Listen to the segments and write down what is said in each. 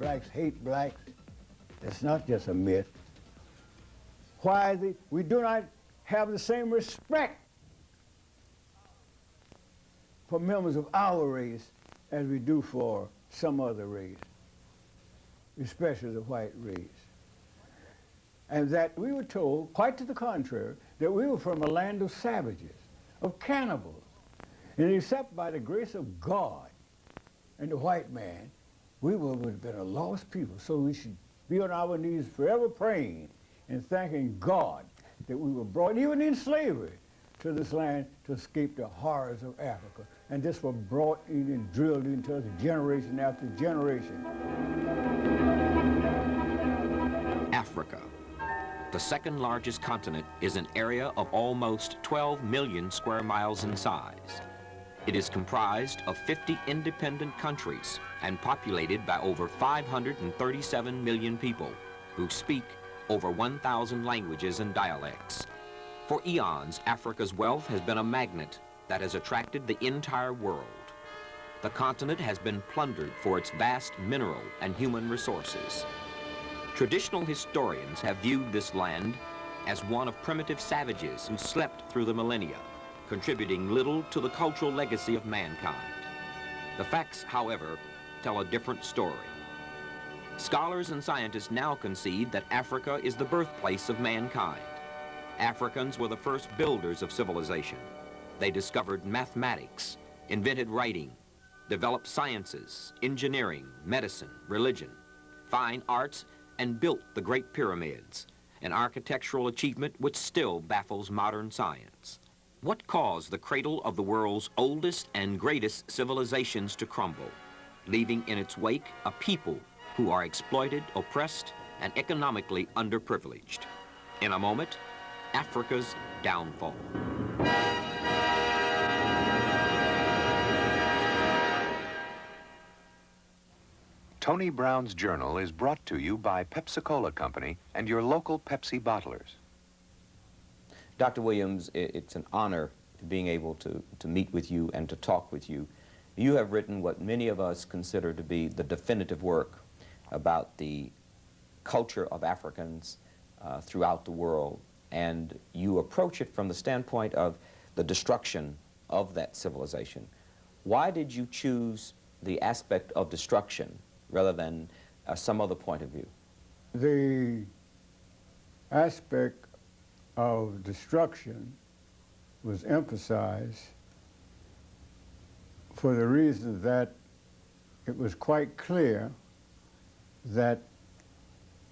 blacks hate blacks. It's not just a myth. Why we do not have the same respect for members of our race as we do for some other race, especially the white race. And that we were told, quite to the contrary, that we were from a land of savages, of cannibals. And except by the grace of God and the white man, we would have been a lost people. So we should be on our knees forever praying and thanking God that we were brought, even in slavery, to this land to escape the horrors of Africa. And this was brought in and drilled into us generation after generation. Africa, the second largest continent, is an area of almost 12 million square miles in size. It is comprised of 50 independent countries and populated by over 537 million people who speak over 1,000 languages and dialects. For eons, Africa's wealth has been a magnet that has attracted the entire world. The continent has been plundered for its vast mineral and human resources. Traditional historians have viewed this land as one of primitive savages who slept through the millennia, contributing little to the cultural legacy of mankind. The facts, however, tell a different story. Scholars and scientists now concede that Africa is the birthplace of mankind. Africans were the first builders of civilization. They discovered mathematics, invented writing, developed sciences, engineering, medicine, religion, fine arts, and built the Great Pyramids, an architectural achievement which still baffles modern science. What caused the cradle of the world's oldest and greatest civilizations to crumble, leaving in its wake a people who are exploited, oppressed, and economically underprivileged? In a moment, Africa's downfall. Tony Brown's Journal is brought to you by Pepsi-Cola Company and your local Pepsi bottlers. Dr. Williams, it's an honor being able to meet with you and to talk with you. You have written what many of us consider to be the definitive work about the culture of Africans throughout the world, and you approach it from the standpoint of the destruction of that civilization. Why did you choose the aspect of destruction rather than some other point of view? The aspect of destruction was emphasized for the reason that it was quite clear that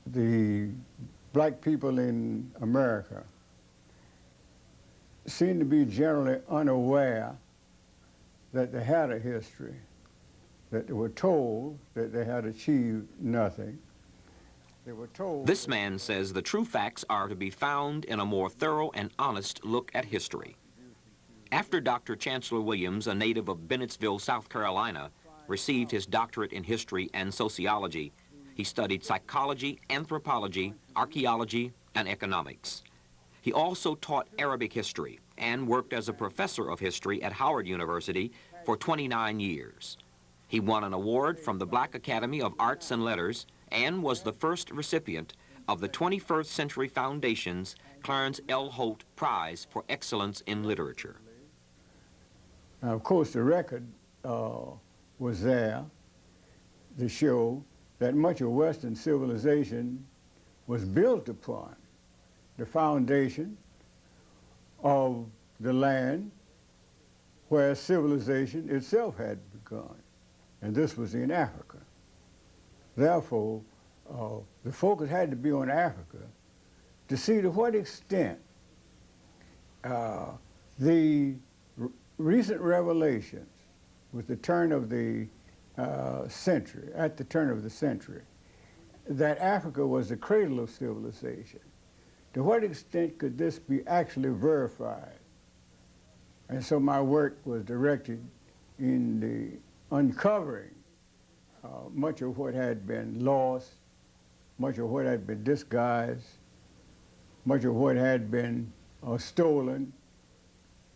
the black people in America seemed to be generally unaware that they had a history, that they were told that they had achieved nothing. They were told... This man says the true facts are to be found in a more thorough and honest look at history. After Dr. Chancellor Williams, a native of Bennettsville, South Carolina, received his doctorate in history and sociology, he studied psychology, anthropology, archaeology, and economics. He also taught Arabic history and worked as a professor of history at Howard University for 29 years. He won an award from the Black Academy of Arts and Letters and was the first recipient of the 21st Century Foundation's Clarence L. Holt Prize for Excellence in Literature. Now, of course, the record was there to show that much of Western civilization was built upon the foundation of the land where civilization itself had begun, and this was in Africa. Therefore, the focus had to be on Africa to see to what extent the recent revelations with the turn of the century, at the turn of the century, that Africa was the cradle of civilization. To what extent could this be actually verified? And so my work was directed in the uncovering much of what had been lost, much of what had been disguised, much of what had been stolen,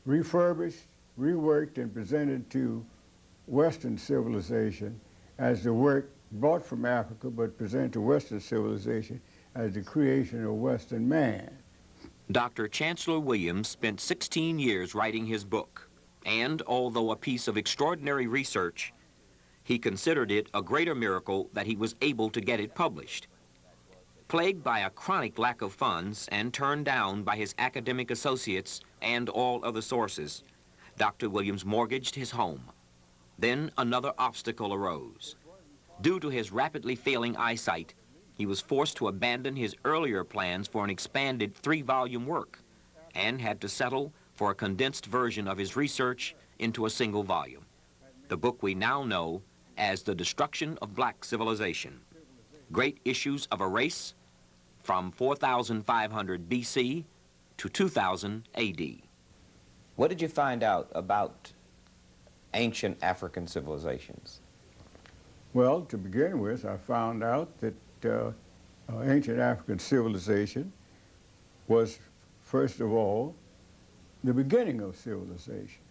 refurbished, reworked, and presented to Western civilization as the work brought from Africa but presented to Western civilization as the creation of Western man. Dr. Chancellor Williams spent 16 years writing his book, and although a piece of extraordinary research, he considered it a greater miracle that he was able to get it published. Plagued by a chronic lack of funds and turned down by his academic associates and all other sources, Dr. Williams mortgaged his home. Then another obstacle arose. Due to his rapidly failing eyesight, he was forced to abandon his earlier plans for an expanded 3-volume work and had to settle for a condensed version of his research into a single volume, the book we now know as The Destruction of Black Civilization, Great Issues of a Race from 4500 BC to 2000 AD. What did you find out about ancient African civilizations? Well, to begin with, I found out that ancient African civilization was, first of all, the beginning of civilization.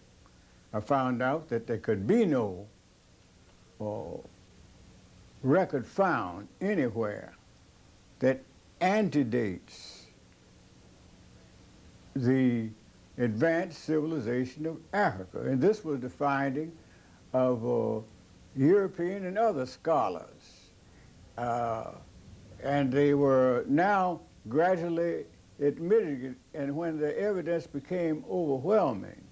I found out that there could be no record found anywhere that antedates the advanced civilization of Africa. And this was the finding of European and other scholars. And they were now gradually admitting it, and when the evidence became overwhelming,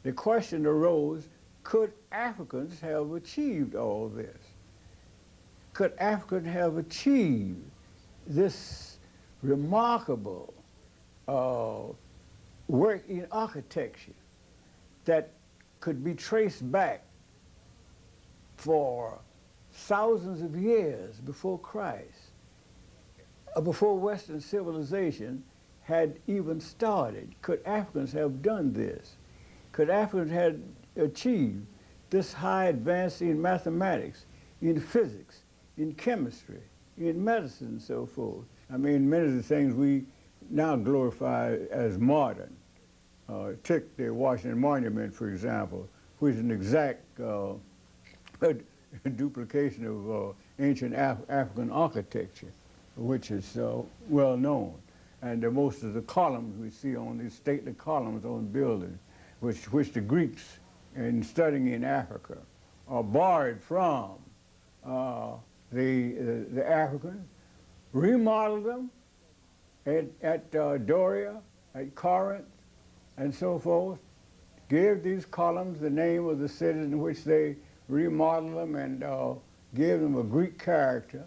the question arose, could Africans have achieved all this? Could Africans have achieved this remarkable work in architecture that could be traced back for thousands of years before Christ, before Western civilization had even started? Could Africans have done this? Could Africans have achieved this high advance in mathematics, in physics, in chemistry, in medicine, and so forth? I mean, many of the things we now glorify as modern. Take the Washington Monument, for example, which is an exact duplication of ancient African architecture, which is well known. And most of the columns we see on these stately columns on buildings, which the Greeks, in studying in Africa, are borrowed from the Africans, remodeled them at Doria, at Corinth, and so forth, gave these columns the name of the cities in which they remodeled them, and gave them a Greek character.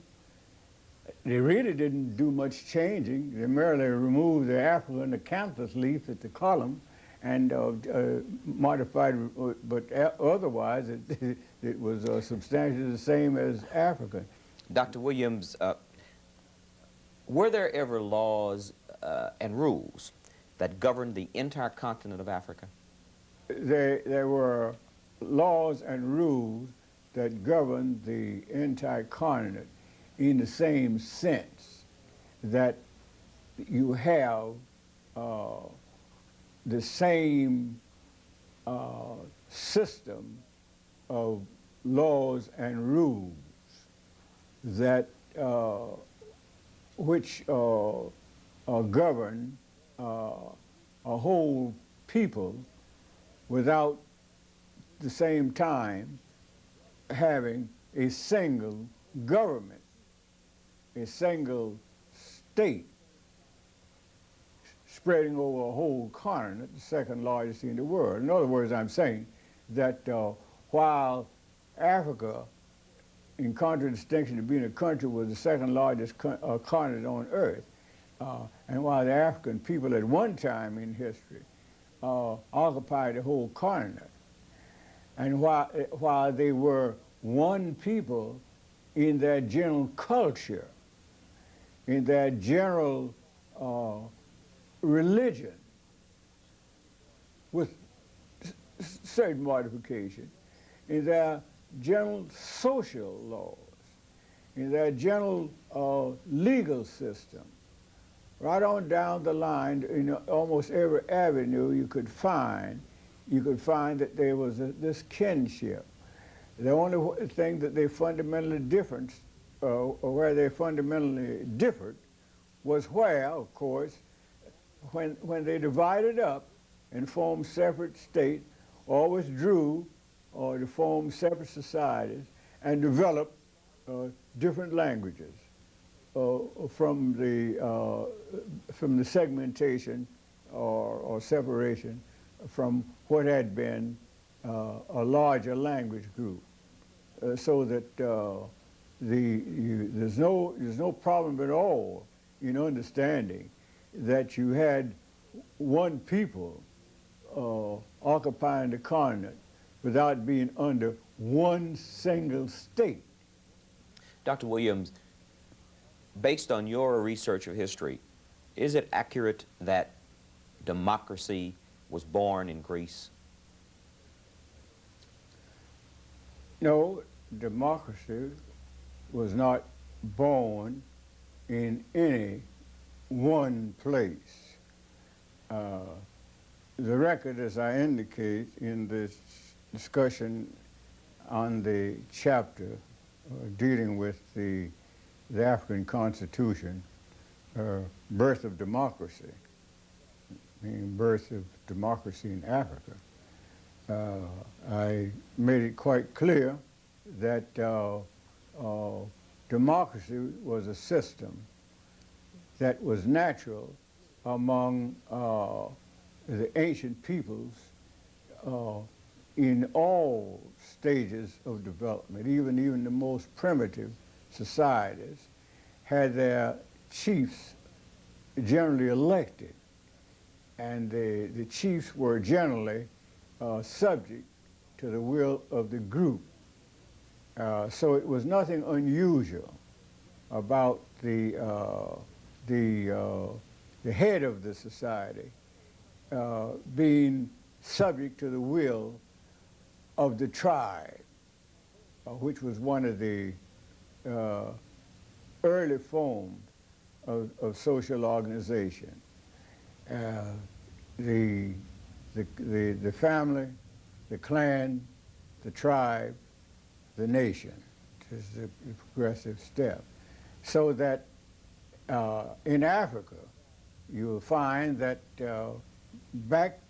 They really didn't do much changing. They merely removed the Africa and the acanthus leaf at the column and modified, but otherwise it was substantially the same as Africa. Dr. Williams, were there ever laws and rules that governed the entire continent of Africa? There were laws and rules that governed the entire continent in the same sense that you have the same system of laws and rules that which govern a whole people without the same time having a single government, a single state spreading over a whole continent, the second largest in the world. In other words, I'm saying that while Africa, in contradistinction to being a country, was the second largest continent on earth, and while the African people at one time in history occupied the whole continent, and while they were one people in their general culture, in their general religion, with certain modification, in their general social laws, in their general legal system, right on down the line, in almost every avenue you could find that there was this kinship. The only thing that they fundamentally different, or where they fundamentally differed, was where, of course, when they divided up and formed separate states, or withdrew, or to form separate societies, and developed different languages from the segmentation or separation from what had been a larger language group, so that there's no problem at all in understanding that you had one people occupying the continent without being under one single state. Dr. Williams, based on your research of history, is it accurate that democracy was born in Greece? No, democracy was not born in any one place. The record, as I indicate in this discussion on the chapter dealing with the African Constitution, birth of democracy, meaning birth of democracy in Africa, I made it quite clear that democracy was a system that was natural among the ancient peoples in all stages of development. Even the most primitive societies had their chiefs generally elected, and the chiefs were generally subject to the will of the group. So it was nothing unusual about the head of the society being subject to the will of the tribe, which was one of the early forms of social organization. The family, the clan, the tribe, the nation is the progressive step. So that in Africa, you will find that back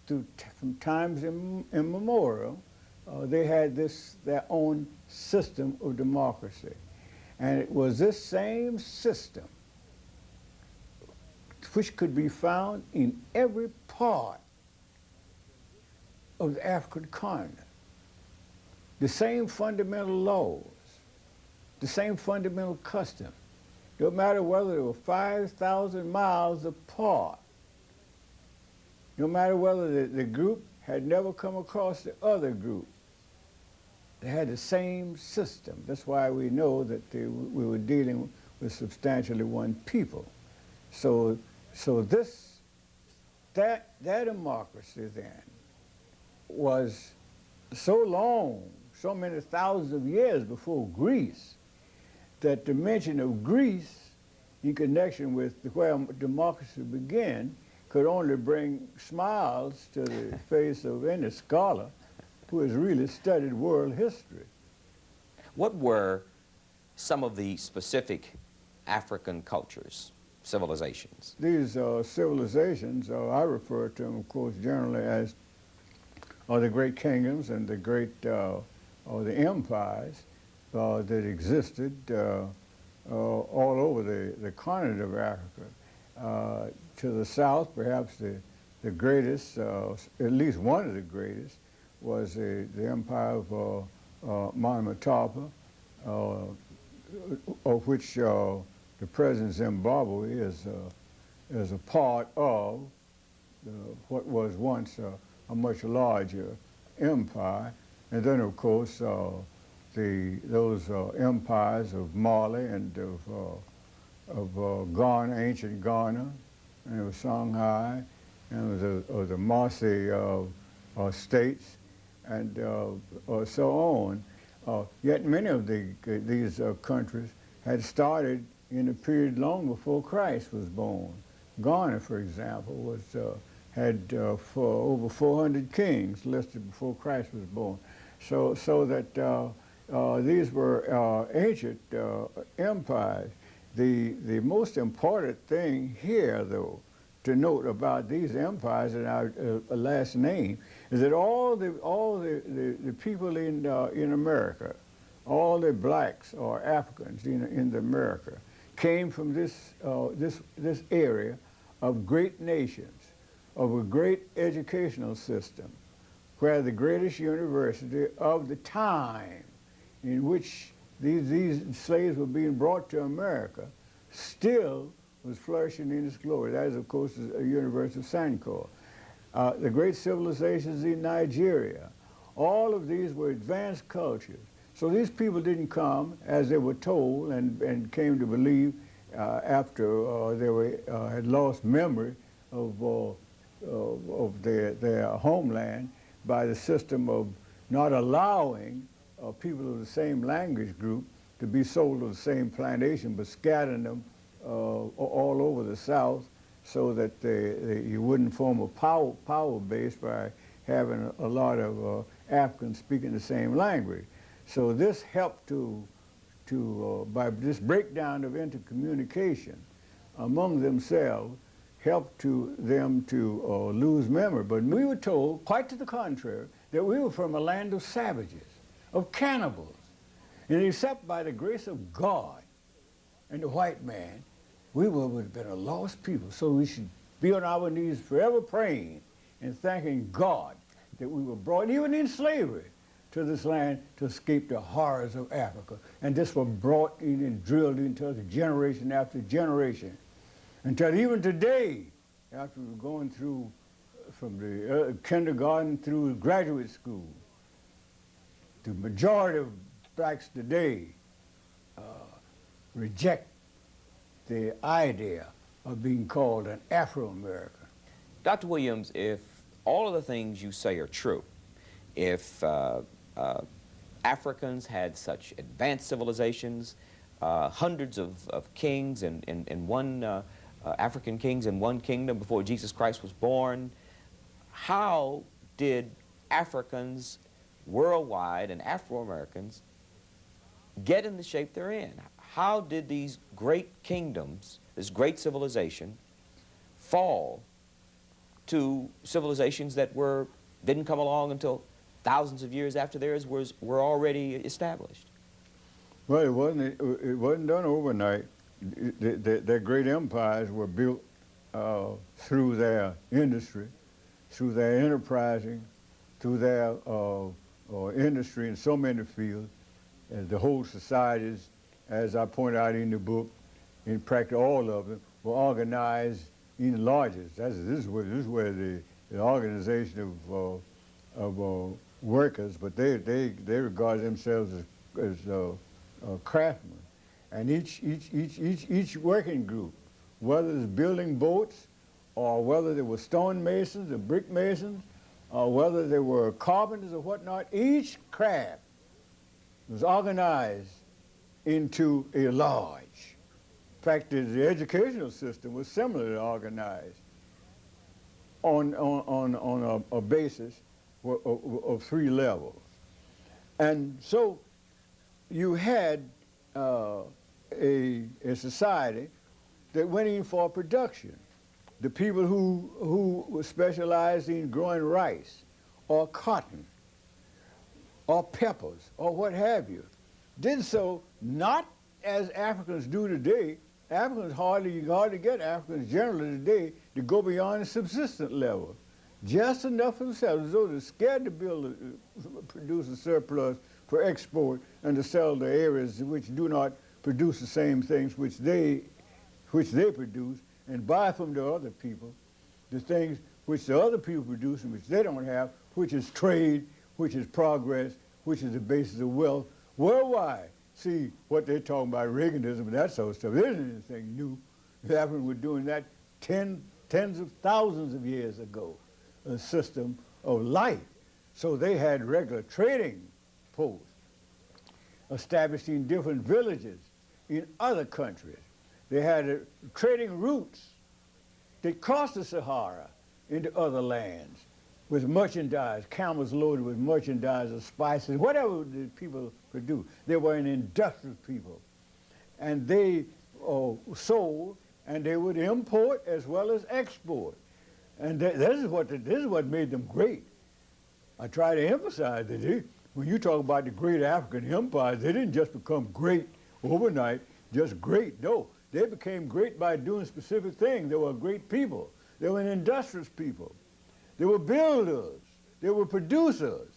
from times immemorial, they had their own system of democracy. And it was this same system which could be found in every part of the African continent. The same fundamental laws, the same fundamental custom. No matter whether they were 5,000 miles apart, no matter whether the group had never come across the other group, they had the same system. That's why we know that we were dealing with substantially one people. So that democracy then was so long, so many thousands of years before Greece, that the mention of Greece in connection with where democracy began could only bring smiles to the face of any scholar who has really studied world history. What were some of the specific African cultures, civilizations? These civilizations, I refer to them, of course, generally as the great kingdoms and the great, or the empires that existed all over the continent of Africa. To the south, perhaps the greatest, at least one of the greatest, was the empire of Monomotapa, of which the present Zimbabwe is a part of what was once a much larger empire. And then, of course, those empires of Mali and of Ghana, ancient Ghana, and of Shanghai, and of the Marsi states, and so on. Yet many of these countries had started in a period long before Christ was born. Ghana, for example, had for over 400 kings listed before Christ was born. so that these were ancient empires. The most important thing here, though, to note about these empires that I last named is that all the people in America, all the blacks or Africans in America, came from this area of great nations, of a great educational system, where the greatest university of the time in which these slaves were being brought to America still was flourishing in its glory. That is, of course, the University of Sankore. The great civilizations in Nigeria, all of these were advanced cultures. So these people didn't come, as they were told and came to believe after they had lost memory of their homeland by the system of not allowing people of the same language group to be sold to the same plantation, but scattering them all over the South so that you wouldn't form a power base by having a lot of Africans speaking the same language. So this helped by this breakdown of intercommunication among themselves, helped them to lose memory. But we were told, quite to the contrary, that we were from a land of savages, of cannibals. And except by the grace of God and the white man, we would have been a lost people. So we should be on our knees forever praying and thanking God that we were brought, even in slavery, to this land to escape the horrors of Africa. And this was brought in and drilled into us generation after generation, until even today, after we're going through from the kindergarten through graduate school, the majority of blacks today reject the idea of being called an Afro-American. Dr. Williams, if all of the things you say are true, if Africans had such advanced civilizations, hundreds of kings and one African kings in one kingdom before Jesus Christ was born, how did Africans worldwide and Afro-Americans get in the shape they're in? How did these great kingdoms, this great civilization, fall to civilizations that didn't come along until thousands of years after theirs were already established? Well, it wasn't done overnight. Their great empires were built through their industry, through their enterprising, through their industry in so many fields. The whole societies, as I point out in the book, in practically all of them, were organized in lodges. This is where the organization of workers, but they regard themselves as craftsmen. And each working group, whether it's building boats, or whether they were stone masons or brick masons, or whether they were carpenters or whatnot, each craft was organized into a lodge. In fact, the educational system was similarly organized on a basis of 3 levels. And so you had a society that went in for production. The people who were specialized in growing rice or cotton or peppers or what have you did so not as Africans do today. Africans hardly get Africans generally today to go beyond the subsistence level. Just enough for themselves, as though they're scared to produce a surplus for export and to sell to areas which do not produce the same things which they produce, and buy from the other people the things which the other people produce and which they don't have, which is trade, which is progress, which is the basis of wealth worldwide. See what they're talking about, Reaganism and that sort of stuff. There isn't anything new. The Africans were doing that tens of thousands of years ago, a system of life. So they had regular trading posts established in different villages in other countries. They had trading routes that crossed the Sahara into other lands. with merchandise, camels loaded with merchandise of spices, whatever the people produce. They were an industrious people. And they sold, and they would import as well as export. And this is what made them great. I try to emphasize that when you talk about the great African empires, they didn't just become great overnight, just great. No, they became great by doing specific things. They were great people. They were an industrious people. They were builders. They were producers.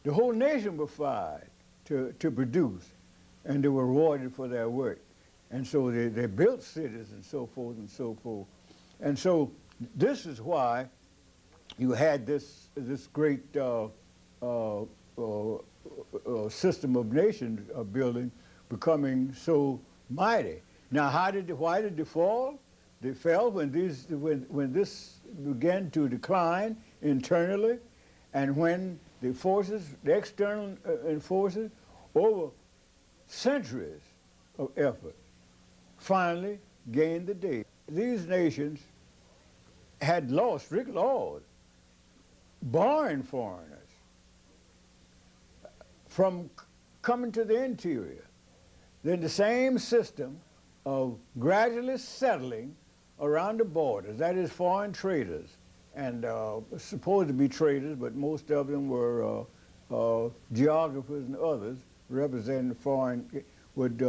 The whole nation was fired to produce, and they were rewarded for their work. And so they built cities and so forth and so forth. And so this is why you had this great system of nation building becoming so mighty. Now, why did they fall? They fell when this began to decline internally, and when the forces, the external forces, over centuries of effort, finally gained the day. These nations had laws, strict laws, barring foreigners from coming to the interior. Then the same system of gradually settling around the borders, that is foreign traders, and supposed to be traders, but most of them were geographers and others representing the foreign, would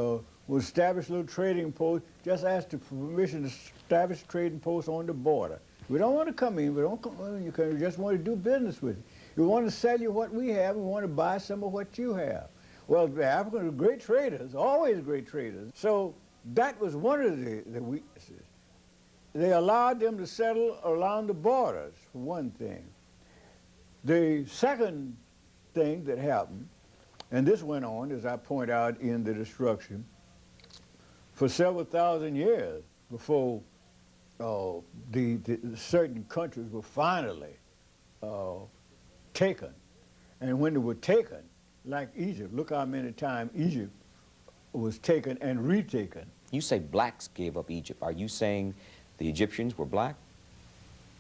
establish little trading posts, just ask for permission to establish trading posts on the border. We don't want to come in, we don't come in, we just want to do business with you. We want to sell you what we have, we want to buy some of what you have. Well, the Africans were great traders, always great traders. So that was one of the weaknesses. They allowed them to settle along the borders, for one thing. The second thing that happened, and this went on, as I point out in the destruction, for several thousand years before the certain countries were finally taken. And when they were taken, like Egypt, look how many times Egypt was taken and retaken. You say blacks gave up Egypt. Are you saying the Egyptians were black?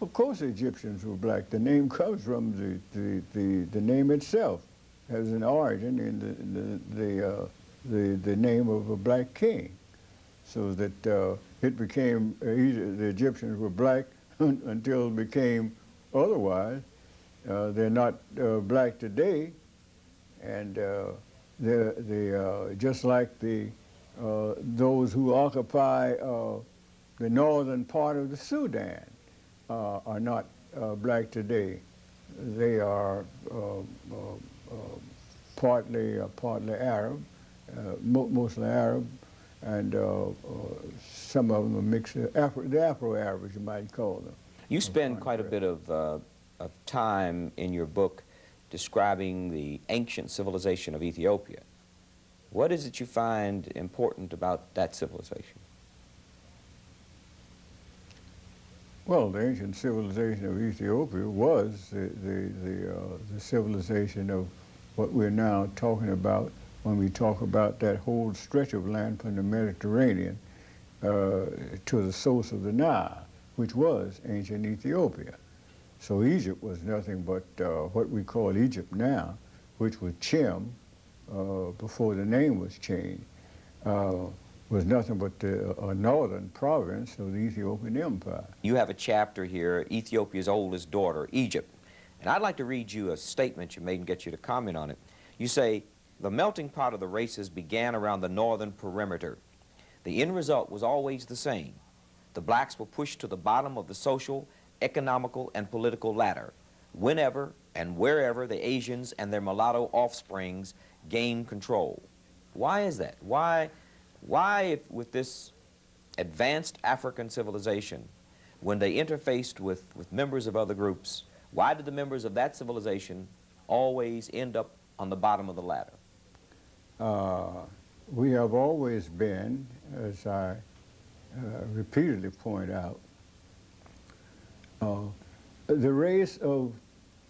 Of course the Egyptians were black. The name comes from the name itself, has an origin in the name of a black king. So that it became, the Egyptians were black until it became otherwise. They're not black today, and they're just like those who occupy the northern part of the Sudan are not black today. They are partly Arab, mostly Arab, and some of them are mixed, the Afro-Arabs, you might call them. You spend quite a bit of time in your book describing the ancient civilization of Ethiopia. What is it you find important about that civilization? Well, the ancient civilization of Ethiopia was the civilization of what we're now talking about when we talk about that whole stretch of land from the Mediterranean to the source of the Nile, which was ancient Ethiopia. So Egypt was nothing but what we call Egypt now, which was Chem, before the name was changed, was nothing but a northern province of the Ethiopian Empire. You have a chapter here, Ethiopia's oldest daughter, Egypt. And I'd like to read you a statement you made and get you to comment on it. You say, the melting pot of the races began around the northern perimeter. The end result was always the same. The blacks were pushed to the bottom of the social, economical, and political ladder whenever and wherever the Asians and their mulatto offsprings gained control. Why is that? Why if with this advanced African civilization, when they interfaced with members of other groups, why did the members of that civilization always end up on the bottom of the ladder? We have always been, as I repeatedly point out, the race of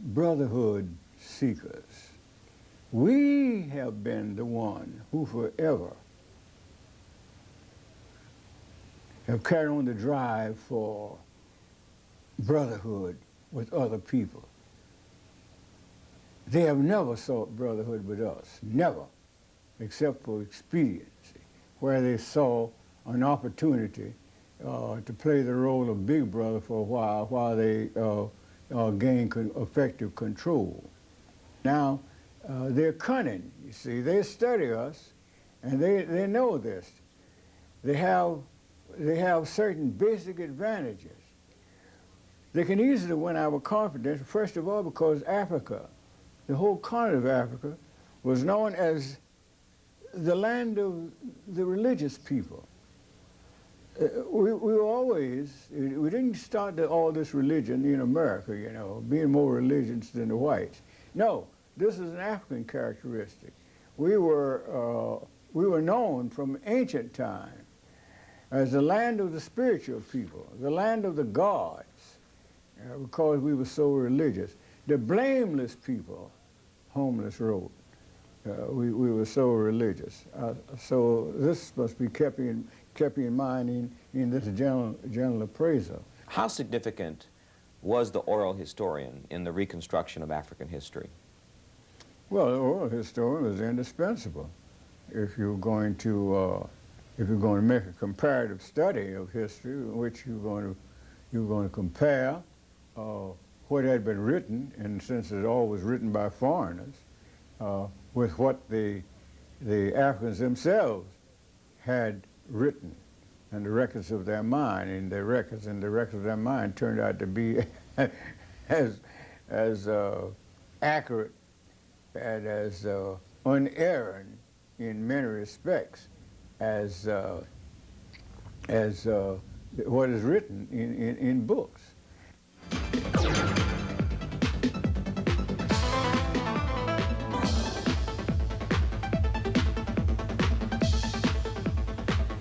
brotherhood seekers. We have been the one who forever have carried on the drive for brotherhood with other people. They have never sought brotherhood with us, never, except for expediency, where they saw an opportunity to play the role of big brother for a while they gain effective control. Now, they're cunning, you see. They study us, and they know this. They have certain basic advantages. They can easily win our confidence, first of all, because Africa, the whole continent of Africa, was known as the land of the religious people. We were always, we didn't start all this religion in America, you know, being more religious than the whites. No, this is an African characteristic. We were known from ancient times as the land of the spiritual people, the land of the gods, because we were so religious. The blameless people, Homeless wrote. We were so religious. So this must be kept in mind in this general appraisal. How significant was the oral historian in the reconstruction of African history? Well, the oral historian was indispensable. If you're going to make a comparative study of history, in which you're going to compare what had been written, and since it all was written by foreigners, with what the Africans themselves had written, and the records of their mind, and the records of their mind turned out to be as accurate and as unerring in many respects as what is written in books.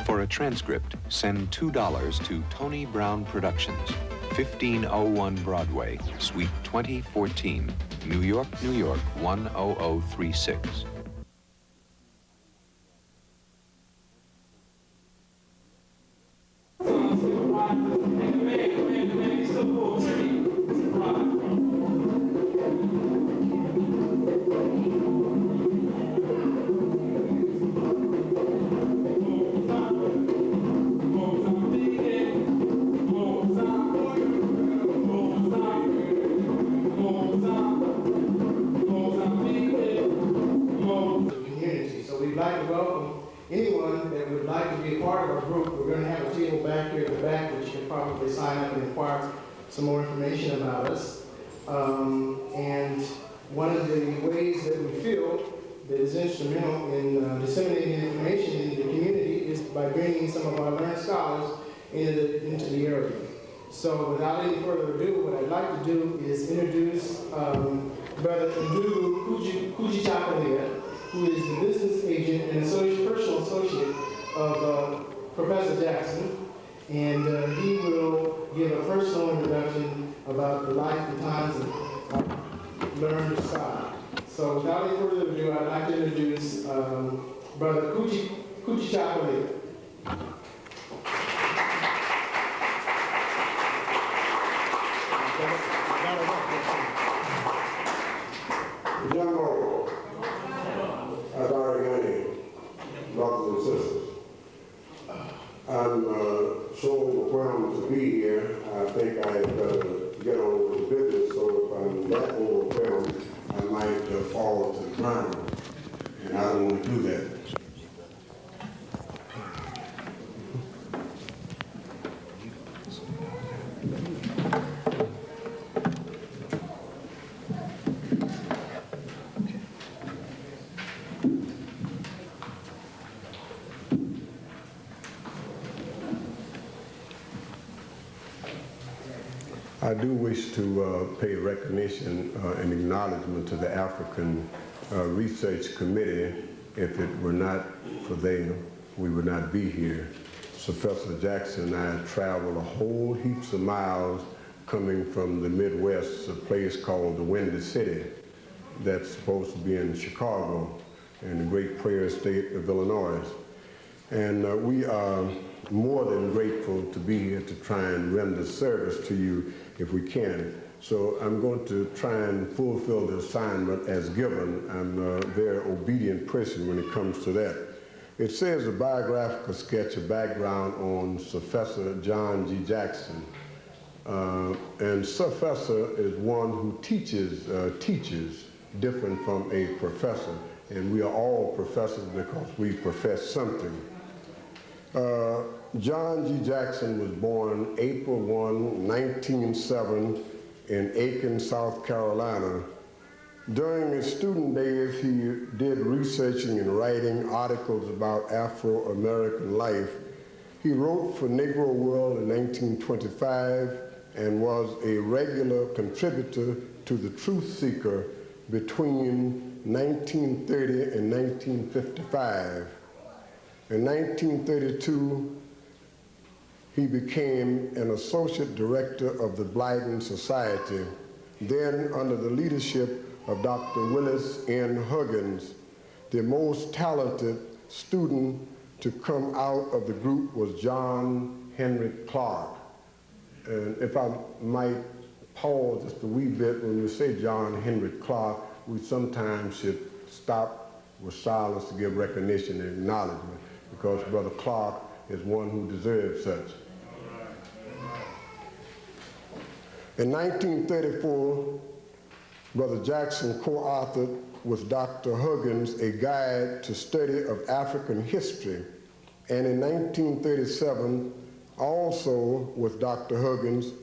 For a transcript, send $2 to Tony Brown Productions, 1501 Broadway, Suite 2014, New York, New York, 10036. Some more information about us. And one of the ways that we feel that is instrumental in disseminating information into the community is by bringing some of our learned scholars into the area. So without any further ado, what I'd like to do is introduce Brother Ndugu Kujichakalea, who is the business agent and personal associate of Professor Jackson. And he will give a personal introduction about the life and times of learned scholar. So without any further ado, I'd like to introduce Brother Kujichakalea. Young as our young brothers and sisters, I'm so overwhelmed to be here. I think I had better get on with the business, so if I'm that overwhelmed, I might fall to the ground, and I don't want to do that. I do wish to pay recognition and acknowledgement to the African Research Committee. If it were not for them, we would not be here. So Professor Jackson and I traveled a whole heaps of miles coming from the Midwest, a place called the Windy City that's supposed to be in Chicago in the great prairie state of Illinois. And we are more than grateful to be here to try and render service to you if we can. So I'm going to try and fulfill the assignment as given. I'm a very obedient person when it comes to that. It says a biographical sketch, a background on Professor John G. Jackson. And professor is one who teaches different from a professor. And we are all professors because we profess something. John G. Jackson was born April 1, 1907 in Aiken, South Carolina. During his student days, he did researching and writing articles about Afro-American life. He wrote for Negro World in 1925 and was a regular contributor to The Truth Seeker between 1930 and 1955. In 1932, he became an associate director of the Blyden Society, then under the leadership of Dr. Willis N. Huggins. The most talented student to come out of the group was John Henry Clark. And if I might pause just a wee bit, when we say John Henry Clark, we sometimes should stop with silence to give recognition and acknowledgement, because Brother Clark is one who deserves such. In 1934, Brother Jackson co-authored with Dr. Huggins a guide to study of African history, and in 1937, also with Dr. Huggins,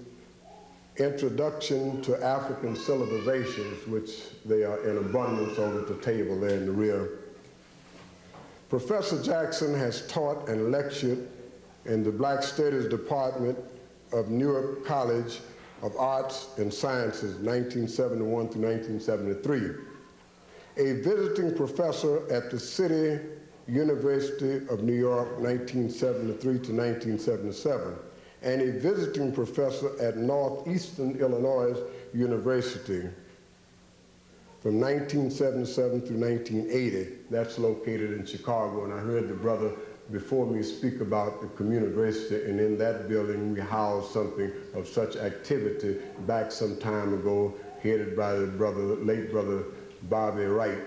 Introduction to African Civilizations, which they are in abundance over at the table there in the rear. Professor Jackson has taught and lectured in the Black Studies Department of Newark College of Arts and Sciences, 1971 through 1973. A visiting professor at the City University of New York, 1973 to 1977, and a visiting professor at Northeastern Illinois University from 1977 through 1980. That's located in Chicago, and I heard the brother before me speak about the community university, and in that building we housed something of such activity back some time ago, headed by the late brother Bobby Wright,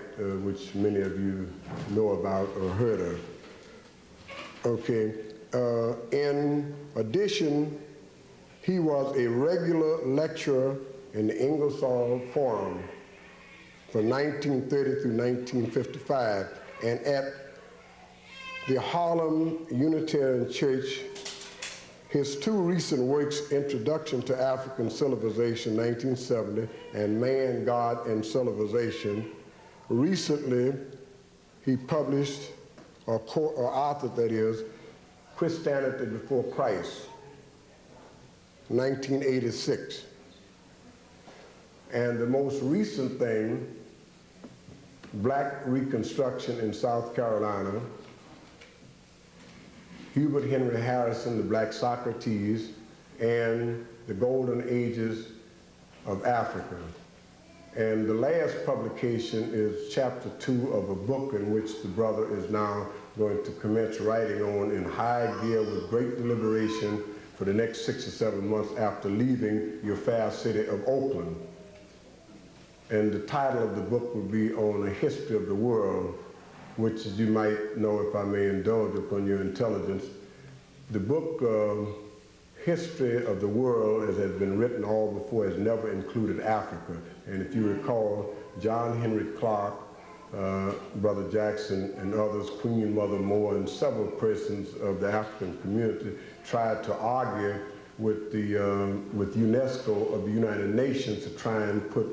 which many of you know about or heard of. Okay. In addition, he was a regular lecturer in the Ingersoll Forum from 1930 through 1955, and at the Harlem Unitarian Church. His two recent works, Introduction to African Civilization, 1970, and Man, God, and Civilization. Recently, he published, or authored that is, Christianity Before Christ, 1986. And the most recent thing, Black Reconstruction in South Carolina, Hubert Henry Harrison, the Black Socrates, and the Golden Ages of Africa. And the last publication is chapter 2 of a book in which the brother is now going to commence writing on in high gear with great deliberation for the next 6 or 7 months after leaving your fair city of Oakland. And the title of the book will be On a History of the World, which, as you might know, if I may indulge upon your intelligence, the book History of the World, as has been written all before, has never included Africa. And if you recall, John Henry Clark, Brother Jackson, and others, Queen Mother Moore, and several persons of the African community tried to argue with UNESCO of the United Nations to try and put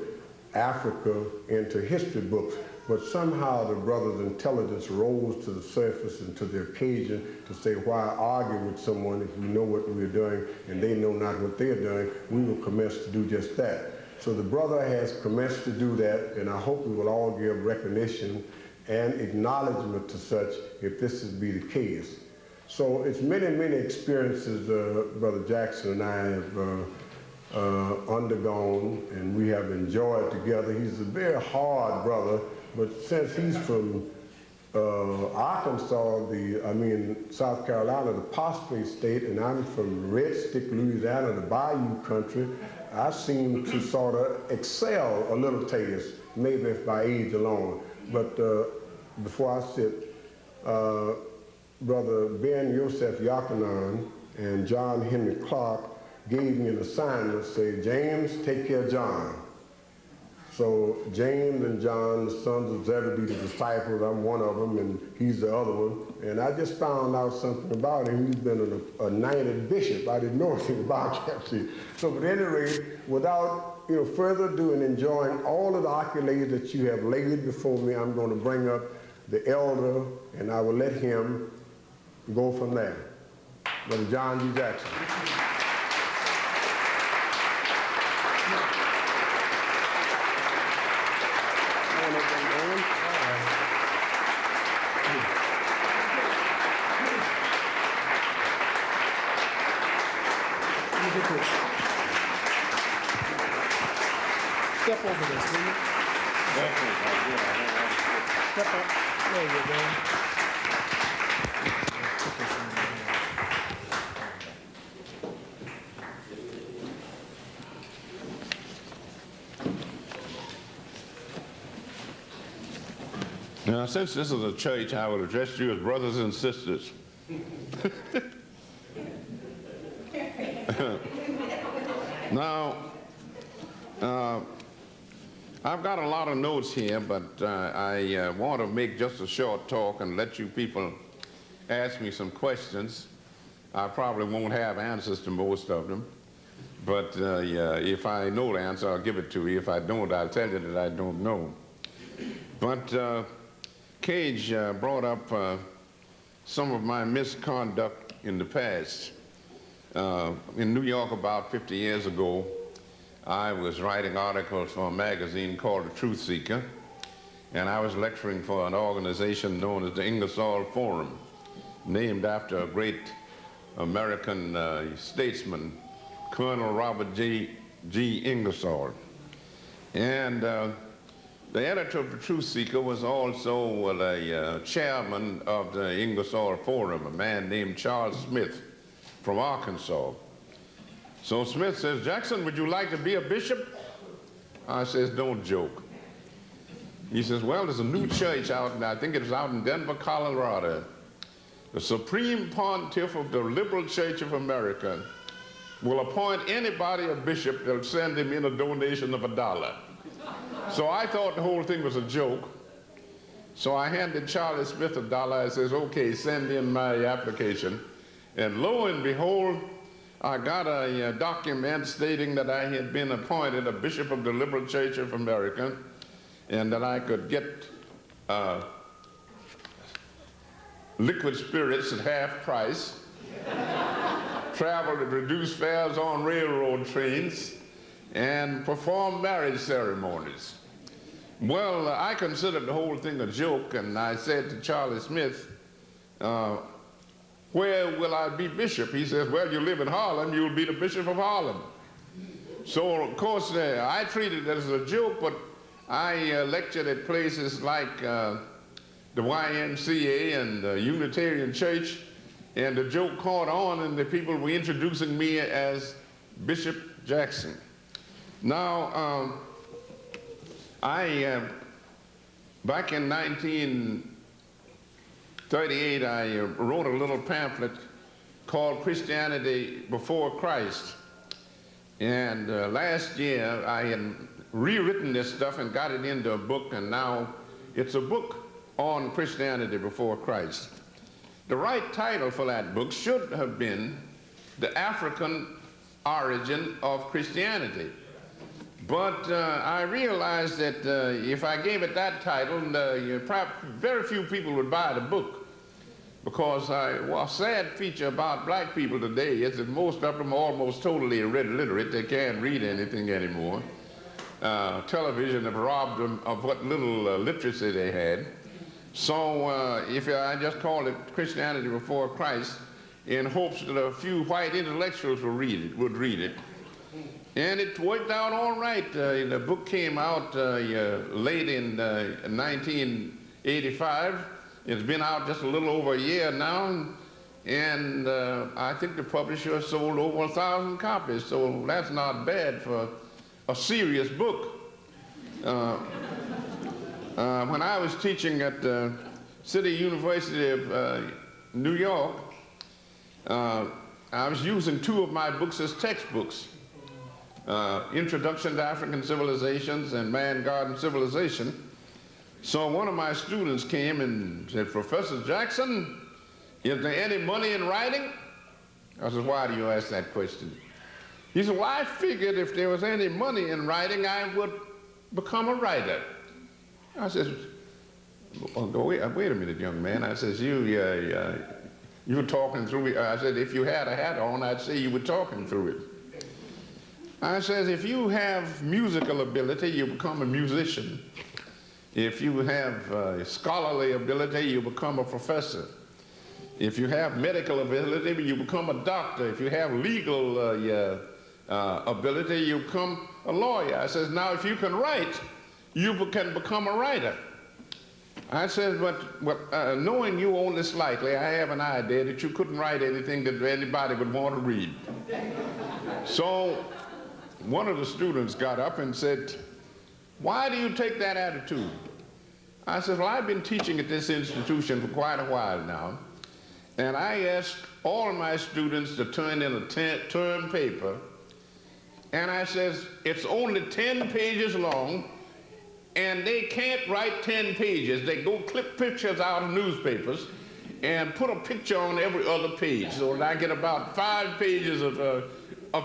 Africa into history books. But somehow the brother's intelligence rose to the surface and to the occasion to say, why argue with someone if we know what we're doing and they know not what they're doing? We will commence to do just that. So the brother has commenced to do that, and I hope we will all give recognition and acknowledgement to such if this is be the case. So it's many, many experiences Brother Jackson and I have undergone, and we have enjoyed together. He's a very hard brother, but since he's from Arkansas, South Carolina, the phosphate state, and I'm from Red Stick, Louisiana, the Bayou country, I seem to sort of excel a little taste, maybe it's by age alone. But before I sit, Brother Ben Yosef Yochanan and John Henry Clark gave me an assignment, say, James, take care of John. So James and John, the sons of Zebedee, the disciples, I'm one of them, and he's the other one. And I just found out something about him. He's been a knighted bishop. I didn't know anything about that. So at any rate, without further ado and enjoying all of the accolades that you have laid before me, I'm going to bring up the elder, and I will let him go from there. Brother John G. Jackson. Step over this, will you? Step up. There you go. Now, since this is a church, I will address you as brothers and sisters. Now, I've got a lot of notes here, but I want to make just a short talk and let you people ask me some questions. I probably won't have answers to most of them, but if I know the answer, I'll give it to you. If I don't, I'll tell you that I don't know. But Cage brought up some of my misconduct in the past. In New York about 50 years ago, I was writing articles for a magazine called The Truth Seeker, and I was lecturing for an organization known as the Ingersoll Forum, named after a great American statesman, Colonel Robert G. Ingersoll. And the editor of The Truth Seeker was also the chairman of the Ingersoll Forum, a man named Charles Smith from Arkansas. So Smith says, Jackson, would you like to be a bishop? I says, don't joke. He says, well, there's a new church out, and I think it's out in Denver, Colorado. The Supreme Pontiff of the Liberal Church of America will appoint anybody a bishop that'll send him in a donation of $1. So I thought the whole thing was a joke. So I handed Charlie Smith $1. I says, okay, send in my application. And lo and behold, I got a document stating that I had been appointed a bishop of the Liberal Church of America and that I could get liquid spirits at half price, travel at reduced fares on railroad trains, and perform marriage ceremonies. Well, I considered the whole thing a joke, and I said to Charlie Smith, where will I be bishop? He says, well, you live in Harlem, you'll be the bishop of Harlem. So, of course, I treated it as a joke, but I lectured at places like the YMCA and the Unitarian Church, and the joke caught on, and the people were introducing me as Bishop Jackson. Now, back in 1938, I wrote a little pamphlet called Christianity Before Christ. And last year, I had rewritten this stuff and got it into a book, and now it's a book on Christianity Before Christ. The right title for that book should have been The African Origin of Christianity. But I realized that if I gave it that title, very few people would buy the book, because a sad feature about black people today is that most of them are almost totally illiterate. They can't read anything anymore. Television have robbed them of what little literacy they had. So if I just called it Christianity Before Christ, in hopes that a few white intellectuals would read it. And it worked out all right. The book came out late in 1985, It's been out just a little over a year now, and I think the publisher sold over 1,000 copies, so that's not bad for a serious book. When I was teaching at the City University of New York, I was using 2 of my books as textbooks, Introduction to African Civilizations and Man, God, and Civilization. So one of my students came and said, "Professor Jackson, is there any money in writing?" I said, "Why do you ask that question?" He said, "Well, I figured if there was any money in writing, I would become a writer." I said, wait a minute, young man. I says, you were talking through it. I said, if you had a hat on, I'd say you were talking through it. I says, if you have musical ability, you become a musician. If you have scholarly ability, you become a professor. If you have medical ability, you become a doctor. If you have legal ability, you become a lawyer. I says, now if you can write, you can become a writer. I said, but knowing you only slightly, I have an idea that you couldn't write anything that anybody would want to read. So one of the students got up and said, "Why do you take that attitude?" I said, "Well, I've been teaching at this institution for quite a while now, and I asked all of my students to turn in a term paper, and I says, it's only 10 pages long, and they can't write 10 pages. They go clip pictures out of newspapers and put a picture on every other page, so that I get about 5 pages of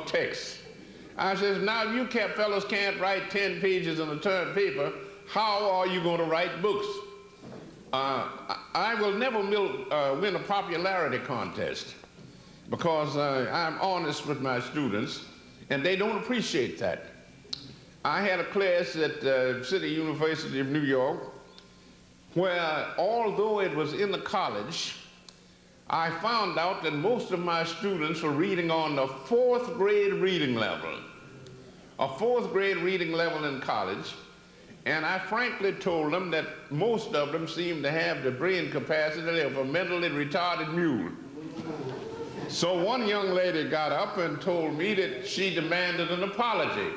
text. I says, now if you fellows can't write 10 pages in a term paper, how are you going to write books? I will never win a popularity contest because I'm honest with my students, and they don't appreciate that. I had a class at City University of New York where, although it was in the college, I found out that most of my students were reading on the 4th grade reading level, a 4th grade reading level in college, and I frankly told them that most of them seemed to have the brain capacity of a mentally retarded mule. So one young lady got up and told me that she demanded an apology.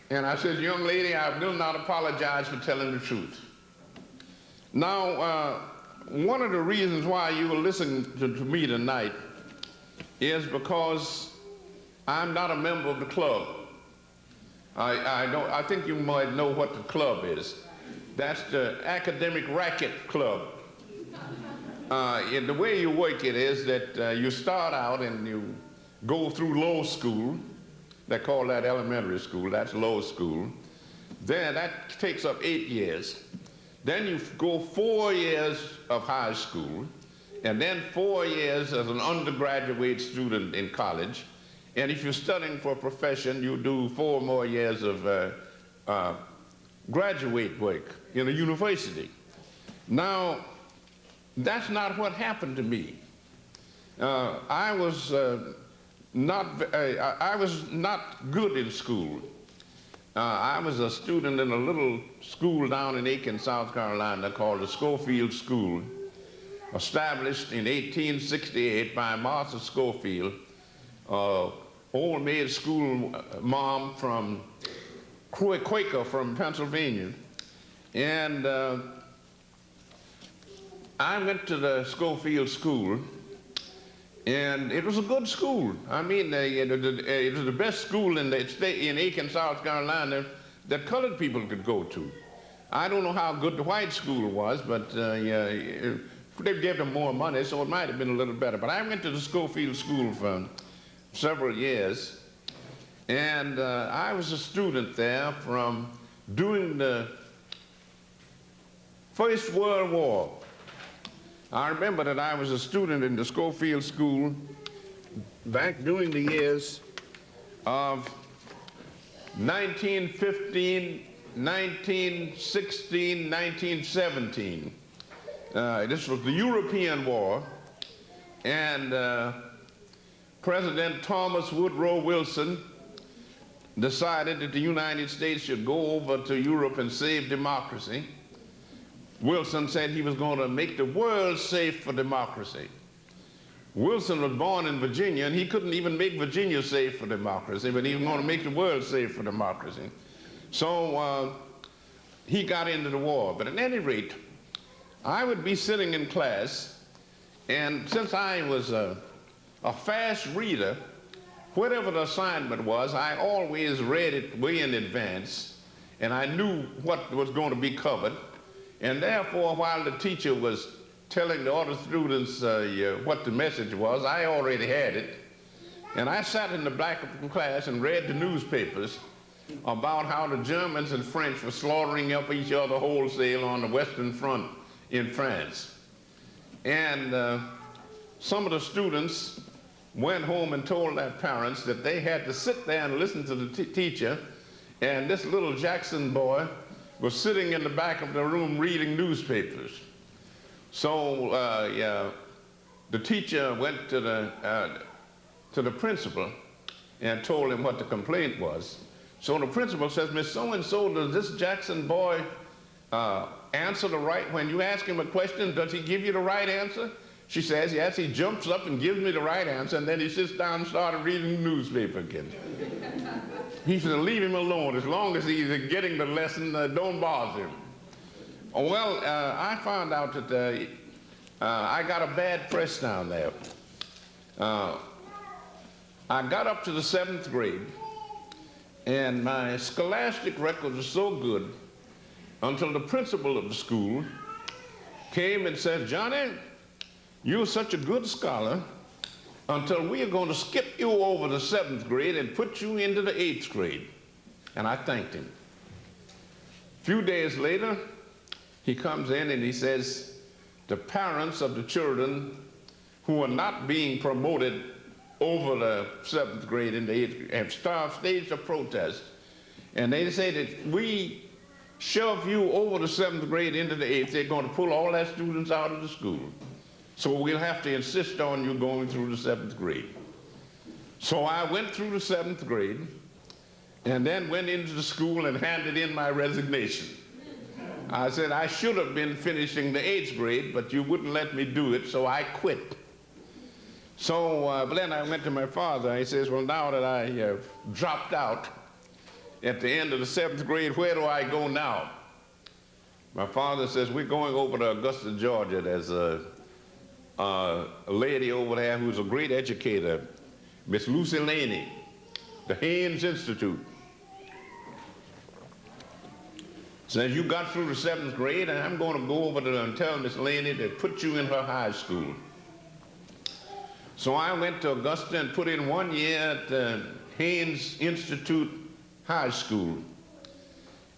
And I said, "Young lady, I will not apologize for telling the truth." Now, one of the reasons why you will listen to me tonight is because I'm not a member of the club. I think you might know what the club is. That's the Academic Racket Club. And the way you work it is that you start out and you go through low school. They call that elementary school. That's low school. Then that takes up 8 years. Then you go 4 years of high school, and then 4 years as an undergraduate student in college. And if you're studying for a profession, you do 4 more years of graduate work in a university. Now, that's not what happened to me. I was not good in school. I was a student in a little school down in Aiken, South Carolina called the Schofield School, established in 1868 by Martha Schofield, old maid school mom from Quaker from Pennsylvania. And I went to the Schofield School, and it was a good school. I mean, it was the best school in the state, in Aiken, South Carolina, that colored people could go to. I don't know how good the white school was, but they gave them more money, so it might have been a little better. But I went to the Schofield School for several years, and I was a student there from during the First World War. I remember that I was a student in the Schofield School back during the years of 1915, 1916, 1917. This was the European War, and President Thomas Woodrow Wilson decided that the United States should go over to Europe and save democracy. Wilson said he was going to make the world safe for democracy. Wilson was born in Virginia, and he couldn't even make Virginia safe for democracy, but he was going to make the world safe for democracy. So he got into the war. But at any rate, I would be sitting in class, and since I was a fast reader, whatever the assignment was, I always read it way in advance, and I knew what was going to be covered. And therefore, while the teacher was telling the other students what the message was, I already had it. And I sat in the back of the class and read the newspapers about how the Germans and French were slaughtering up each other wholesale on the Western Front in France. And some of the students went home and told their parents that they had to sit there and listen to the teacher, and this little Jackson boy was sitting in the back of the room reading newspapers. So the teacher went to the principal and told him what the complaint was. So the principal says, Miss So-and-so, does this Jackson boy answer the right, when you ask him a question, does he give you the right answer? She says, yes, he jumps up and gives me the right answer, and then he sits down and started reading the newspaper again. He said, leave him alone. As long as he's getting the lesson, don't bother him. Well, I found out that I got a bad press down there. I got up to the 7th grade, and my scholastic record was so good until the principal of the school came and said, Johnny, you're such a good scholar until we are going to skip you over the 7th grade and put you into the 8th grade. And I thanked him. A few days later, he comes in and he says, the parents of the children who are not being promoted over the 7th grade and the 8th grade have staged a protest. And they say that if we shove you over the 7th grade into the 8th, they're going to pull all their students out of the school. So we'll have to insist on you going through the 7th grade. So I went through the 7th grade and then went into the school and handed in my resignation. I said I should have been finishing the 8th grade, but you wouldn't let me do it, so I quit. So but then I went to my father. He says, well, now that I have dropped out at the end of the 7th grade, where do I go now? My father says, we're going over to Augusta, Georgia. There's a lady over there who's a great educator, Miss Lucy Laney, the Haynes Institute. Says you got through the 7th grade, and I'm going to go over there and tell Miss Laney to put you in her high school. So I went to Augusta and put in 1 year at the Haynes Institute High School.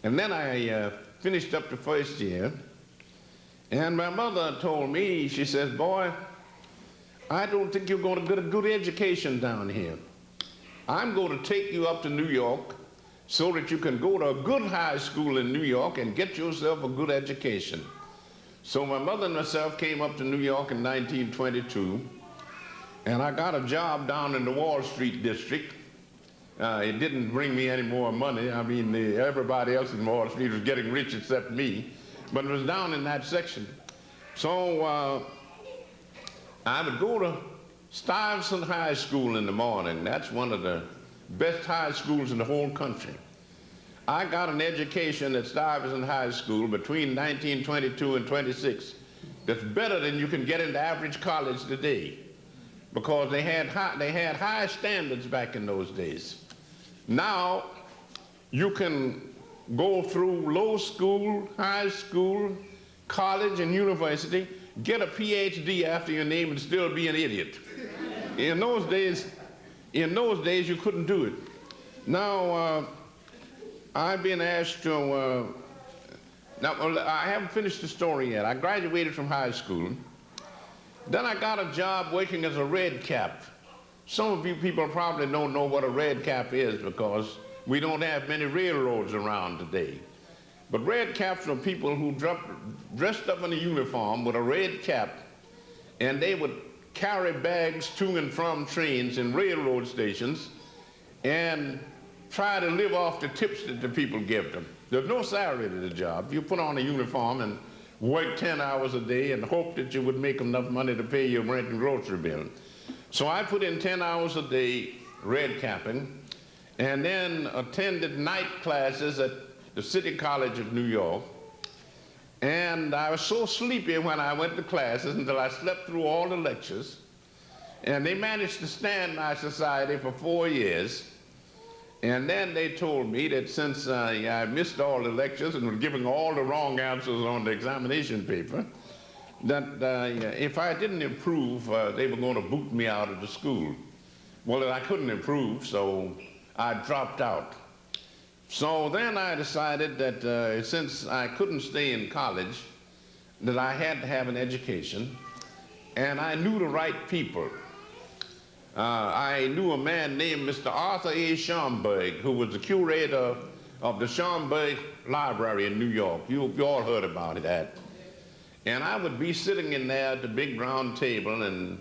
And then I finished up the 1st year. And my mother told me, she says, boy, I don't think you're going to get a good education down here. I'm going to take you up to New York so that you can go to a good high school in New York and get yourself a good education. So my mother and myself came up to New York in 1922, and I got a job down in the Wall Street district. It didn't bring me any more money. I mean, everybody else in Wall Street was getting rich except me. But it was down in that section. So I would go to Stuyvesant High School in the morning. That's one of the best high schools in the whole country. I got an education at Stuyvesant High School between 1922 and 26 that's better than you can get in the average college today, because they had high standards back in those days. Now you can go through low school, high school, college, and university, get a PhD after your name and still be an idiot. In those days you couldn't do it. Now, I've been asked to, now I haven't finished the story yet. I graduated from high school. Then I got a job working as a red cap. Some of you people probably don't know what a red cap is because we don't have many railroads around today. But red caps were people who dressed up in a uniform with a red cap, and they would carry bags to and from trains in railroad stations and try to live off the tips that the people give them. There's no salary to the job. You put on a uniform and work 10 hours a day and hope that you would make enough money to pay your rent and grocery bill. So I put in 10 hours a day red capping, and then attended night classes at the City College of New York. And I was so sleepy when I went to classes until I slept through all the lectures. And they managed to stand my society for 4 years. And then they told me that since I missed all the lectures and was giving all the wrong answers on the examination paper, that if I didn't improve, they were going to boot me out of the school. Well, I couldn't improve, so I dropped out. So then I decided that since I couldn't stay in college, that I had to have an education, and I knew the right people. I knew a man named Mr. Arthur A. Schomburg, who was the curator of the Schomburg Library in New York. You all heard about that. And I would be sitting in there at the big round table and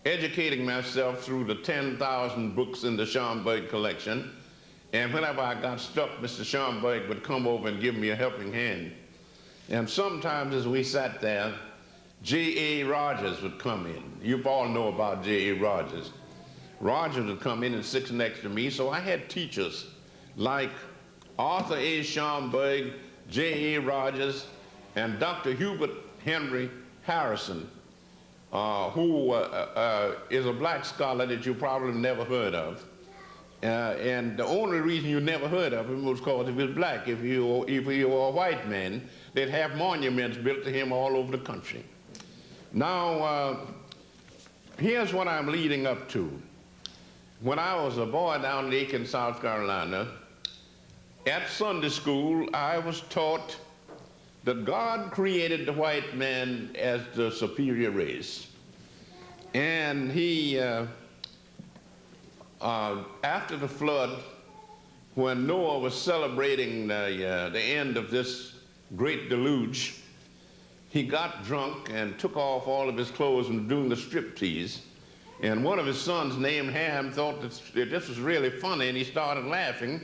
educating myself through the 10,000 books in the Schomburg collection. And whenever I got stuck, Mr. Schomburg would come over and give me a helping hand. And sometimes as we sat there, J.A. Rogers would come in. You all know about J.A. Rogers. Rogers would come in and sit next to me, so I had teachers like Arthur A. Schomburg, J.A. Rogers, and Dr. Hubert Henry Harrison, who is a black scholar that you probably never heard of. And the only reason you never heard of him was because he was black. If you were a white man, they'd have monuments built to him all over the country. Now, here's what I'm leading up to. When I was a boy down in Aiken, South Carolina, at Sunday school, I was taught that God created the white man as the superior race. And he, after the flood, when Noah was celebrating the end of this great deluge, he got drunk and took off all of his clothes and was doing the striptease. And one of his sons, named Ham, thought that this was really funny, and he started laughing.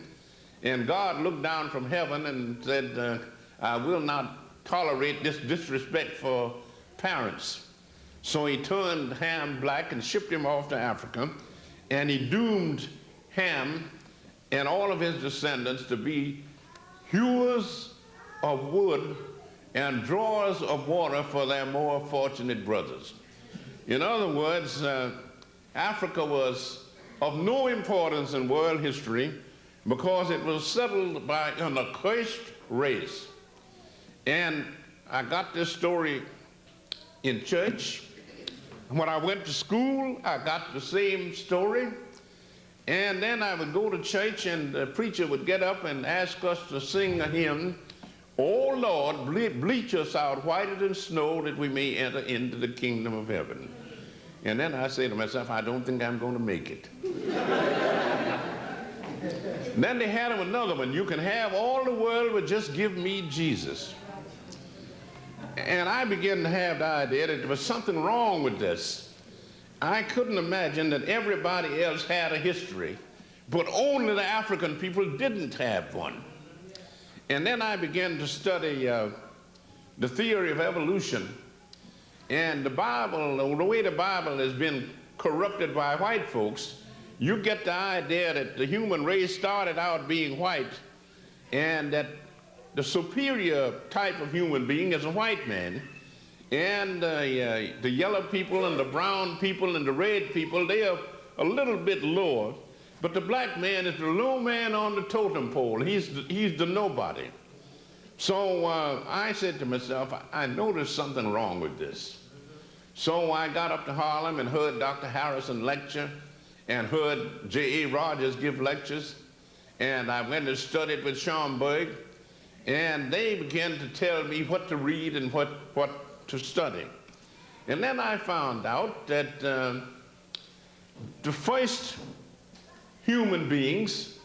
And God looked down from heaven and said, I will not tolerate this disrespect for parents. So he turned Ham black and shipped him off to Africa, and he doomed Ham and all of his descendants to be hewers of wood and drawers of water for their more fortunate brothers. In other words, Africa was of no importance in world history because it was settled by an accursed race. And I got this story in church. When I went to school, I got the same story. And then I would go to church and the preacher would get up and ask us to sing a hymn, "Oh Lord, bleach us out whiter than snow that we may enter into the kingdom of heaven." And then I say to myself, I don't think I'm going to make it. Then they had him another one. You can have all the world, but just give me Jesus. And I began to have the idea that there was something wrong with this. I couldn't imagine that everybody else had a history, but only the African people didn't have one. And then I began to study the theory of evolution. And the Bible, the way the Bible has been corrupted by white folks, you get the idea that the human race started out being white, and that the superior type of human being is a white man, and the yellow people and the brown people and the red people, they are a little bit lower, but the black man is the low man on the totem pole. He's the nobody. So I said to myself, I know there's something wrong with this. So I got up to Harlem and heard Dr. Harrison lecture and heard J.A. Rogers give lectures, and I went and studied with Schomburg, and they began to tell me what to read and what to study. And then I found out that the first human beings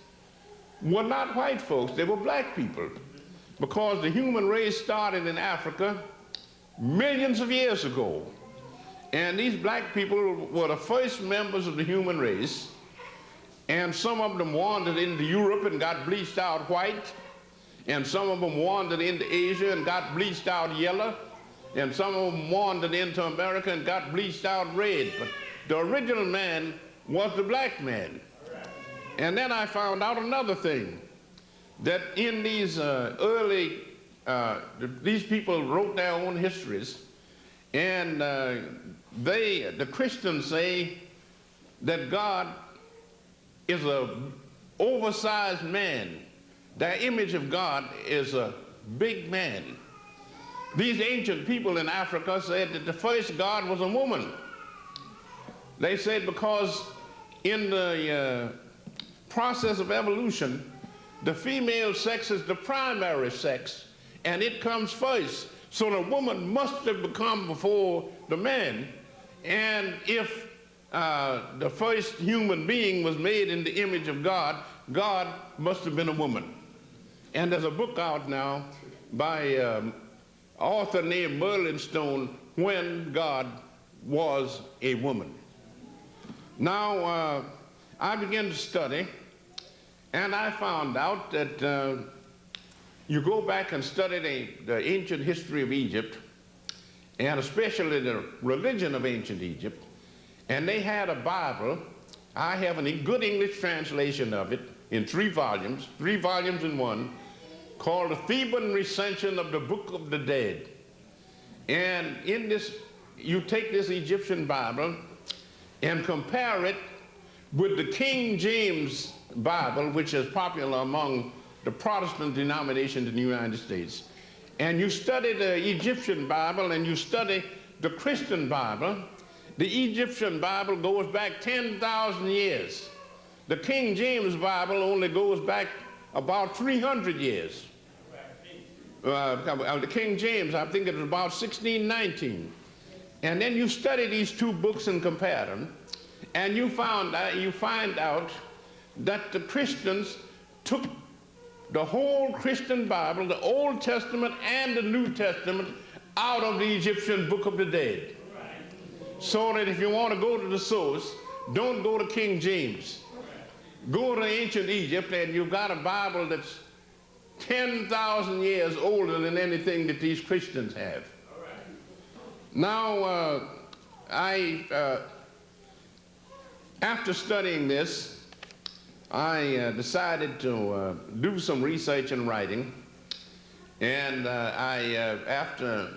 were not white folks, they were black people, because the human race started in Africa millions of years ago. And these black people were the first members of the human race, and some of them wandered into Europe and got bleached out white, and some of them wandered into Asia and got bleached out yellow, and some of them wandered into America and got bleached out red. But the original man was the black man. And then I found out another thing, that in these these people wrote their own histories, and the Christians say that God is an oversized man. Their image of God is a big man. These ancient people in Africa said that the first God was a woman. They said because in the process of evolution, the female sex is the primary sex, and it comes first. So the woman must have become before the man. And if the first human being was made in the image of God, God must have been a woman. And there's a book out now by an author named Merlin Stone, When God Was a Woman. Now, I began to study, and I found out that you go back and study the ancient history of Egypt, and especially the religion of ancient Egypt, and they had a Bible. I have a good English translation of it in 3 volumes in one, called the Theban Recension of the Book of the Dead. And in this, you take this Egyptian Bible and compare it with the King James Bible, which is popular among the Protestant denominations in the United States. And you study the Egyptian Bible and you study the Christian Bible. The Egyptian Bible goes back 10,000 years. The King James Bible only goes back about 300 years. The King James, I think it was about 1619. And then you study these 2 books and compare them, and you find out that the Christians took the whole Christian Bible, the Old Testament and the New Testament, out of the Egyptian Book of the Dead. So that if you want to go to the source, don't go to King James. Go to ancient Egypt, and you've got a Bible that's 10,000 years older than anything that these Christians have. Now, after studying this, I decided to do some research and writing, and after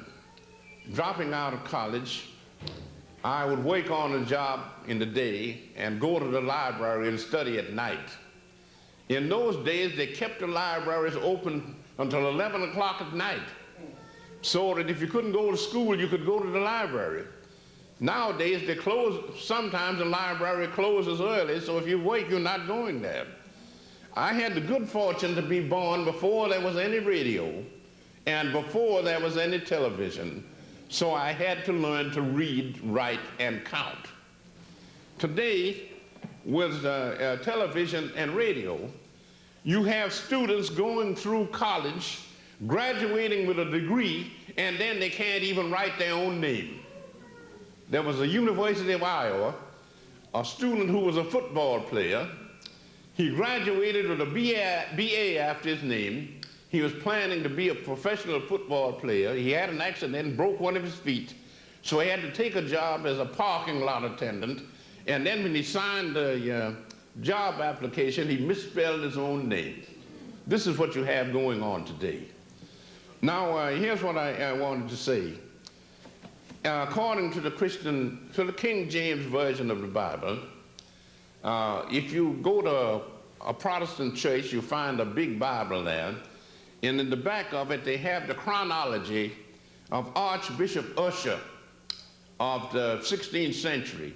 dropping out of college, I would work on a job in the day and go to the library and study at night. In those days, they kept the libraries open until 11 o'clock at night, so that if you couldn't go to school, you could go to the library. Nowadays, they close, sometimes the library closes early, so if you work, you're not going there. I had the good fortune to be born before there was any radio and before there was any television, so I had to learn to read, write, and count. Today, with television and radio, you have students going through college, graduating with a degree, and then they can't even write their own name. There was a University of Iowa, a student who was a football player. He graduated with a BA after his name. He was planning to be a professional football player. He had an accident and broke one of his feet, so he had to take a job as a parking lot attendant. And then when he signed the job application, he misspelled his own name. This is what you have going on today. Now, here's what I wanted to say. According to the King James Version of the Bible, if you go to a Protestant church, you find a big Bible there, and in the back of it, they have the chronology of Archbishop Ussher of the 16th century,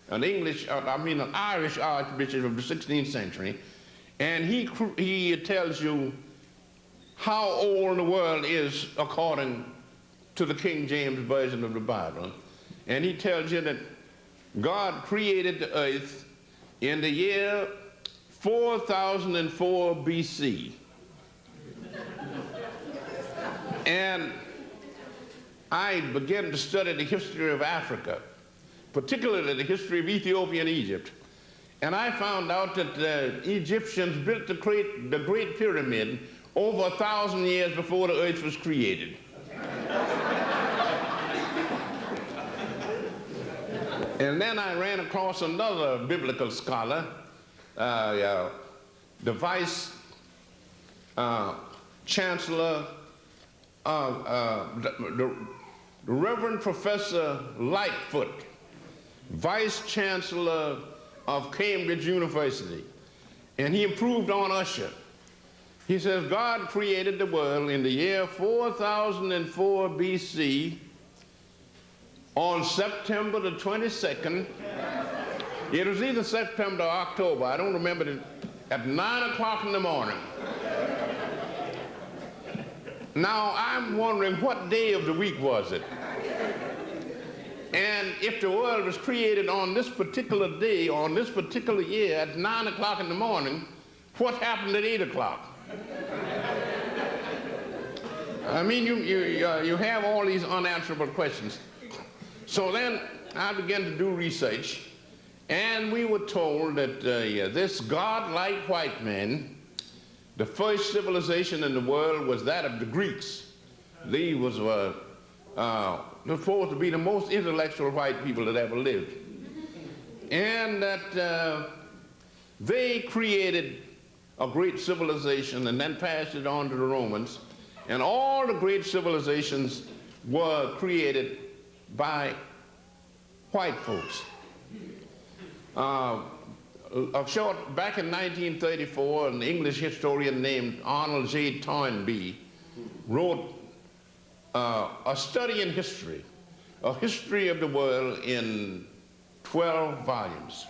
an Irish Archbishop of the 16th century, and he tells you how old the world is according to the King James Version of the Bible. And he tells you that God created the earth in the year 4004 BC. And I began to study the history of Africa, particularly the history of Ethiopia and Egypt. And I found out that the Egyptians built the Great Pyramid over 1,000 years before the earth was created. And then I ran across another biblical scholar, the Vice Chancellor, the Reverend Professor Lightfoot, Vice Chancellor of Cambridge University, and he improved on Usher. He says, God created the world in the year 4004 BC on September the 22nd. It was either September or October, I don't remember it, at 9 o'clock in the morning. Now, I'm wondering what day of the week was it? And if the world was created on this particular day, on this particular year, at 9 o'clock in the morning, what happened at 8 o'clock? I mean, you have all these unanswerable questions. So then I began to do research, and we were told that this godlike white man, the first civilization in the world was that of the Greeks. These was supposed to be the most intellectual white people that ever lived. And that they created a great civilization and then passed it on to the Romans. And all the great civilizations were created by white folks. Back in 1934, an English historian named Arnold J. Toynbee wrote a study in history, a history of the world in 12 volumes.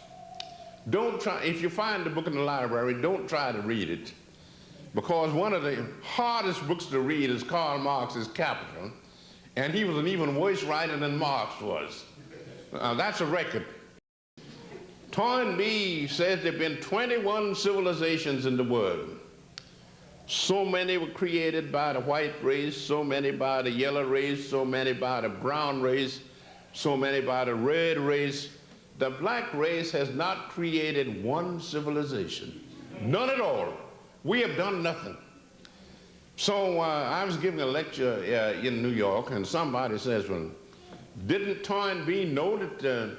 Don't try, if you find the book in the library, don't try to read it, because one of the hardest books to read is Karl Marx's Capital, and he was an even worse writer than Marx was. That's a record. Toynbee says there have been 21 civilizations in the world. So many were created by the white race, so many by the yellow race, so many by the brown race, so many by the red race. The black race has not created one civilization, none at all. We have done nothing. So I was giving a lecture in New York, and somebody says, well, didn't Toynbee know that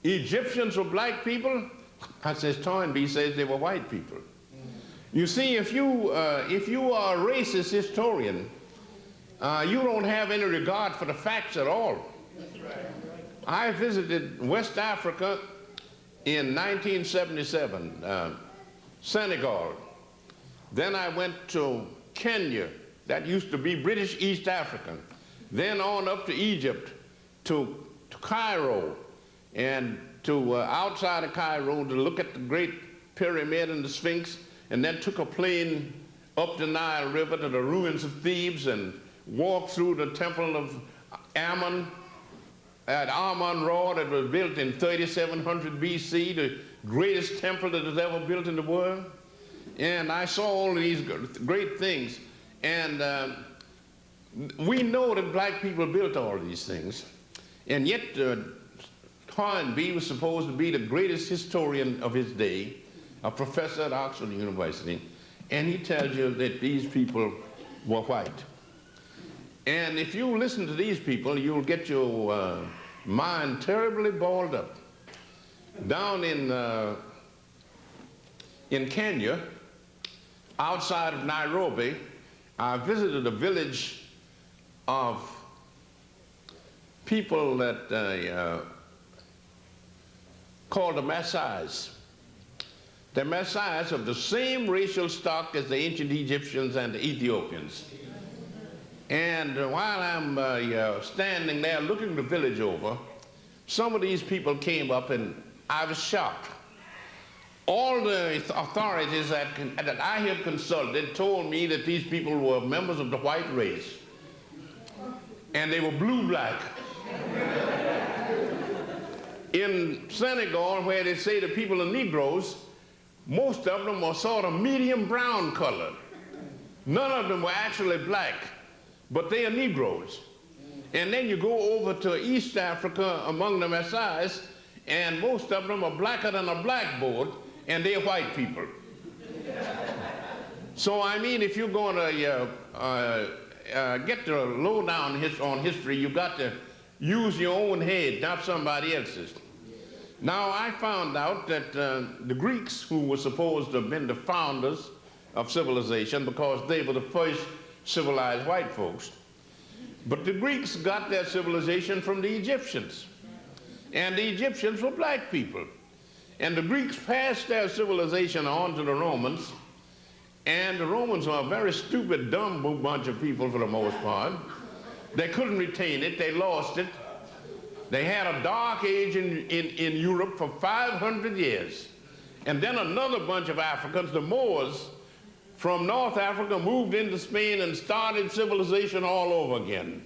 Egyptians were black people? I says, Toynbee says they were white people. You see, if you are a racist historian, you don't have any regard for the facts at all. I visited West Africa in 1977, Senegal. Then I went to Kenya, that used to be British East Africa. Then on up to Egypt, to Cairo, and to outside of Cairo to look at the Great Pyramid and the Sphinx, and then took a plane up the Nile River to the ruins of Thebes and walked through the temple of Ammon, at Amun-Ra, that was built in 3700 BC, the greatest temple that was ever built in the world. And I saw all these great things. And we know that black people built all these things. And yet Toynbee was supposed to be the greatest historian of his day, a professor at Oxford University. And he tells you that these people were white. And if you listen to these people, you'll get your mind terribly balled up. Down in Kenya, outside of Nairobi, I visited a village of people that called the Maasais. The Maasais of the same racial stock as the ancient Egyptians and the Ethiopians. And while I'm standing there looking the village over, some of these people came up and I was shocked. All the authorities that I had consulted told me that these people were members of the white race. And they were blue-black. In Senegal, where they say the people are Negroes, most of them were sort of medium brown color. None of them were actually black, but they are Negroes. And then you go over to East Africa among the Maasais, and most of them are blacker than a blackboard, and they're white people. So, I mean, if you're going to get the lowdown on history, you've got to use your own head, not somebody else's. Now, I found out that the Greeks, who were supposed to have been the founders of civilization because they were the first civilized white folks, but the Greeks got their civilization from the Egyptians. And the Egyptians were black people. And the Greeks passed their civilization on to the Romans, and the Romans were a very stupid, dumb bunch of people for the most part. They couldn't retain it, they lost it. They had a dark age in Europe for 500 years. And then another bunch of Africans, the Moors, from North Africa moved into Spain and started civilization all over again.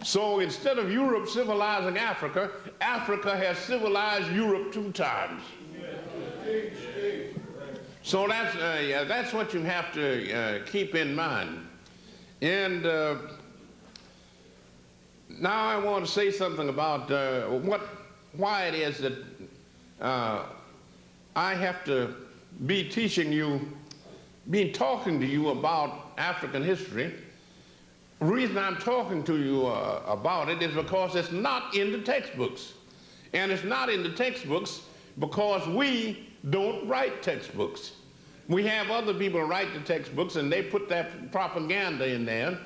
So instead of Europe civilizing Africa, Africa has civilized Europe 2 times. So that's what you have to keep in mind. And now I want to say something about why it is that I have to be talking to you about African history. The reason I'm talking to you about it is because it's not in the textbooks. And it's not in the textbooks because we don't write textbooks. We have other people write the textbooks and they put that propaganda in there,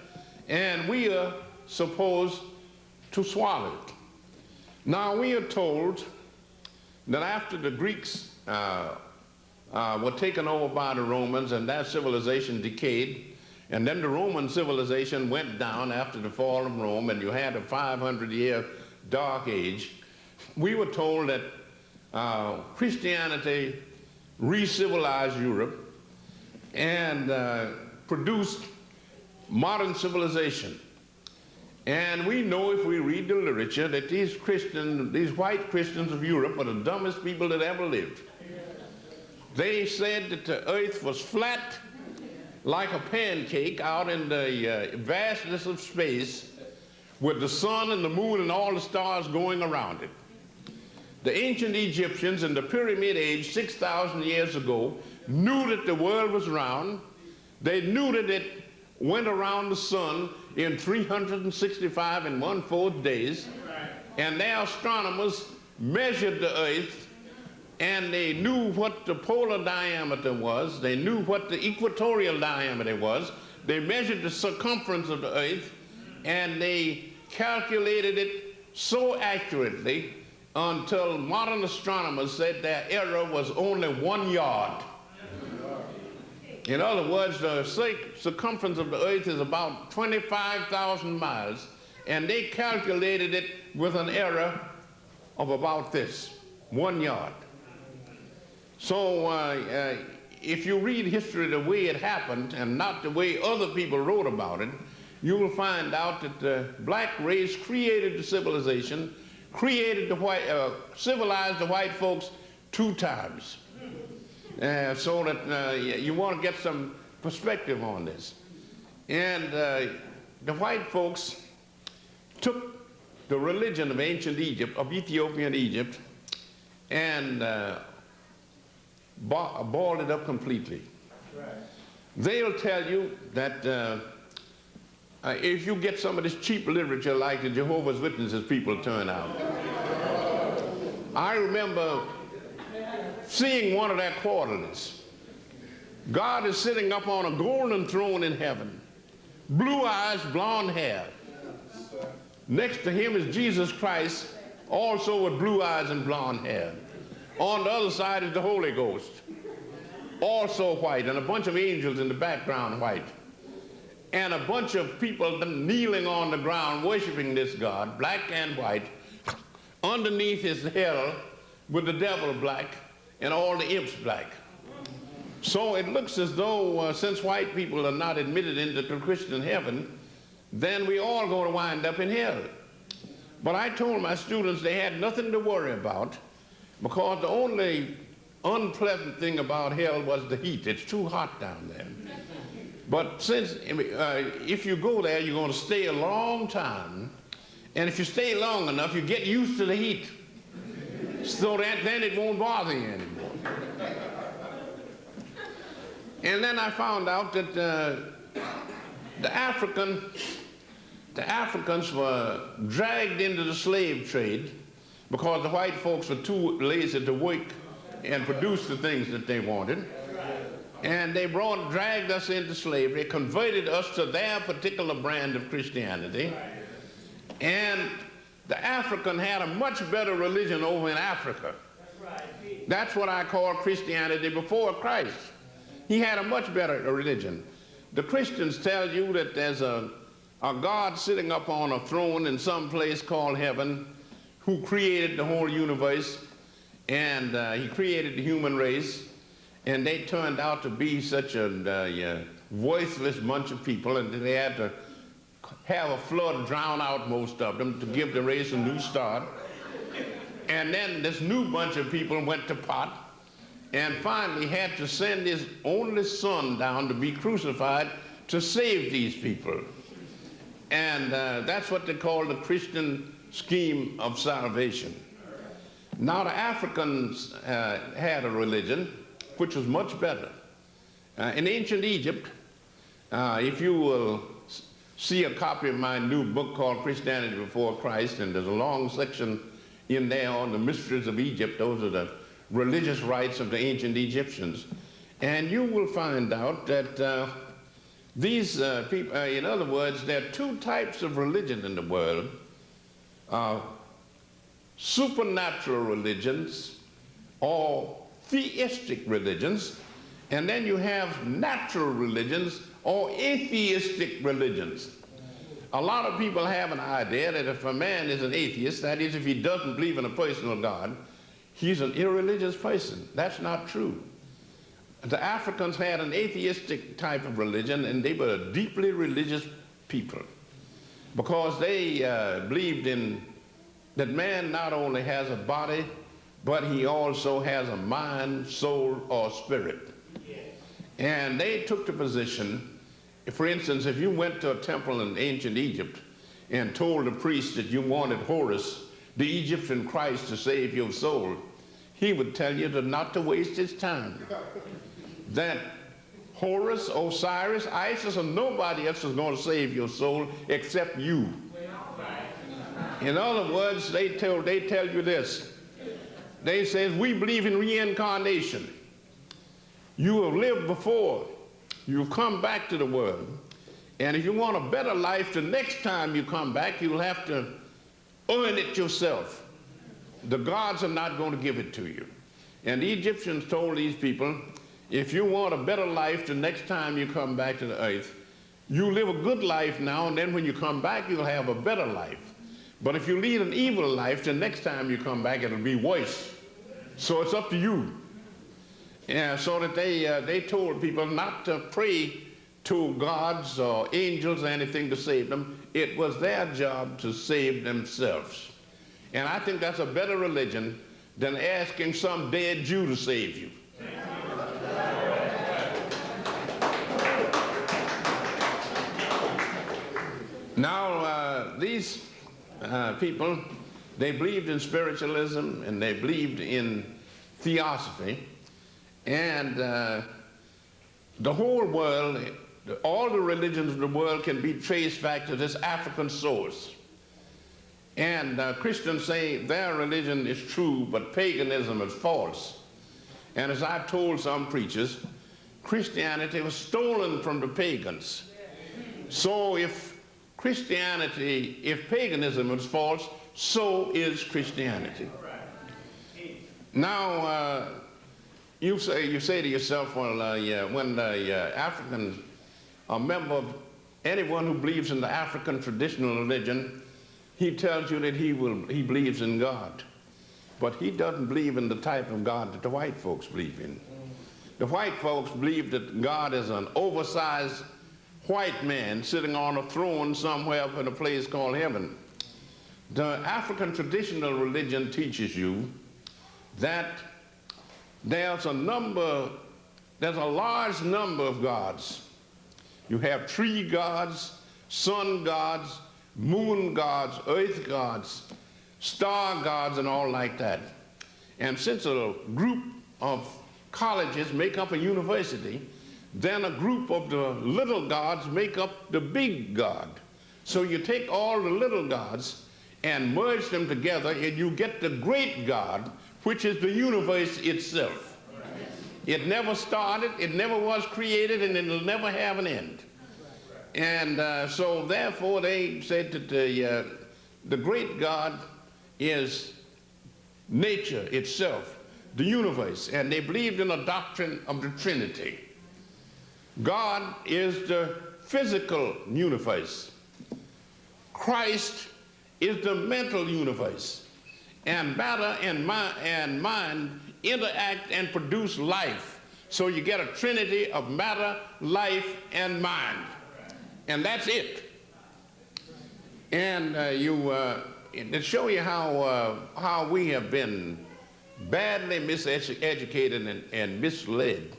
and we are supposed to swallow it. Now, we are told that after the Greeks were taken over by the Romans and their civilization decayed, and then the Roman civilization went down after the fall of Rome, and you had a 500-year dark age, we were told that Christianity re-civilized Europe and produced modern civilization. And we know, if we read the literature, that these white Christians of Europe are the dumbest people that ever lived. They said that the earth was flat like a pancake out in the vastness of space, with the sun and the moon and all the stars going around it. The ancient Egyptians in the Pyramid Age 6,000 years ago knew that the world was round. They knew that it went around the sun in 365 and 1/4 days, and their astronomers measured the earth, and they knew what the polar diameter was. They knew what the equatorial diameter was. They measured the circumference of the earth, and they calculated it so accurately until modern astronomers said their error was only 1 yard. In other words, the circumference of the earth is about 25,000 miles, and they calculated it with an error of about this, 1 yard. So if you read history the way it happened and not the way other people wrote about it, you will find out that the black race created the civilization, civilized the white folks 2 times. So that you want to get some perspective on this. And the white folks took the religion of ancient Egypt, of Ethiopian Egypt, and balled it up completely. Right. They'll tell you that if you get some of this cheap literature like the Jehovah's Witnesses people turn out. I remember seeing one of their quarterlies. God is sitting up on a golden throne in heaven. Blue eyes, blonde hair. Next to him is Jesus Christ, also with blue eyes and blonde hair. On the other side is the Holy Ghost, also white, and a bunch of angels in the background white. And a bunch of people kneeling on the ground worshiping this God, black and white. Underneath is hell with the devil black and all the imps black. So it looks as though since white people are not admitted into the Christian heaven, then we all going to wind up in hell. But I told my students they had nothing to worry about, because the only unpleasant thing about hell was the heat. It's too hot down there. But since if you go there, you're going to stay a long time, and if you stay long enough, you get used to the heat, so that then it won't bother you anymore. And then I found out that the Africans were dragged into the slave trade because the white folks were too lazy to work and produce the things that they wanted. And they dragged us into slavery, converted us to their particular brand of Christianity. And the African had a much better religion over in Africa. That's what I call Christianity before Christ. He had a much better religion. The Christians tell you that there's a God sitting up on a throne in some place called heaven who created the whole universe, and he created the human race, and they turned out to be such a voiceless bunch of people, and they had to have a flood drown out most of them to give the race a new start. And then this new bunch of people went to pot and finally had to send his only son down to be crucified to save these people. And that's what they call the Christian scheme of salvation. Now the Africans had a religion which was much better. In ancient Egypt, if you will see a copy of my new book called Christianity Before Christ, and there's a long section in there on the mysteries of Egypt. Those are the religious rites of the ancient Egyptians. And you will find out that these people, in other words, there are two types of religion in the world. Supernatural religions or theistic religions, and then you have natural religions or atheistic religions. A lot of people have an idea that if a man is an atheist, that is, if he doesn't believe in a personal God, he's an irreligious person. That's not true. The Africans had an atheistic type of religion, and they were a deeply religious people because they believed in that man not only has a body, but he also has a mind, soul, or spirit. And they took the position, for instance, if you went to a temple in ancient Egypt and told the priest that you wanted Horus, the Egyptian Christ, to save your soul, he would tell you not to waste his time. That Horus, Osiris, Isis, or nobody else is going to save your soul except you. In other words, they tell you this. They say, we believe in reincarnation. You have lived before. You've come back to the world. And if you want a better life, the next time you come back, you'll have to earn it yourself. The gods are not going to give it to you. And the Egyptians told these people, if you want a better life the next time you come back to the earth, you live a good life now, and then when you come back, you'll have a better life. But if you lead an evil life, the next time you come back, it'll be worse. So it's up to you. Yeah, so that they told people not to pray to gods or angels or anything to save them. It was their job to save themselves. And I think that's a better religion than asking some dead Jew to save you. Now, these people, they believed in spiritualism and they believed in theosophy. And the whole world, all the religions of the world can be traced back to this African source. And Christians say their religion is true, but paganism is false. And as I've told some preachers, Christianity was stolen from the pagans. So if paganism is false, so is Christianity. Now, you say to yourself, well, when the Africans, a member of anyone who believes in the African traditional religion, he tells you that he believes in God. But he doesn't believe in the type of God that the white folks believe in. The white folks believe that God is an oversized white man sitting on a throne somewhere up in a place called heaven. The African traditional religion teaches you that there's a large number of gods. You have tree gods, sun gods, moon gods, earth gods, star gods, and all like that. And since a group of colleges make up a university, then a group of the little gods make up the big God. So you take all the little gods and merge them together, and you get the great God, which is the universe itself. It never started, it never was created, and it'll never have an end. And so therefore they said that the great God is nature itself, the universe, and they believed in a doctrine of the Trinity. God is the physical universe. Christ is the mental universe. And matter and mind interact and produce life. So you get a trinity of matter, life, and mind. And that's it. And to show you how we have been badly miseducated and misled,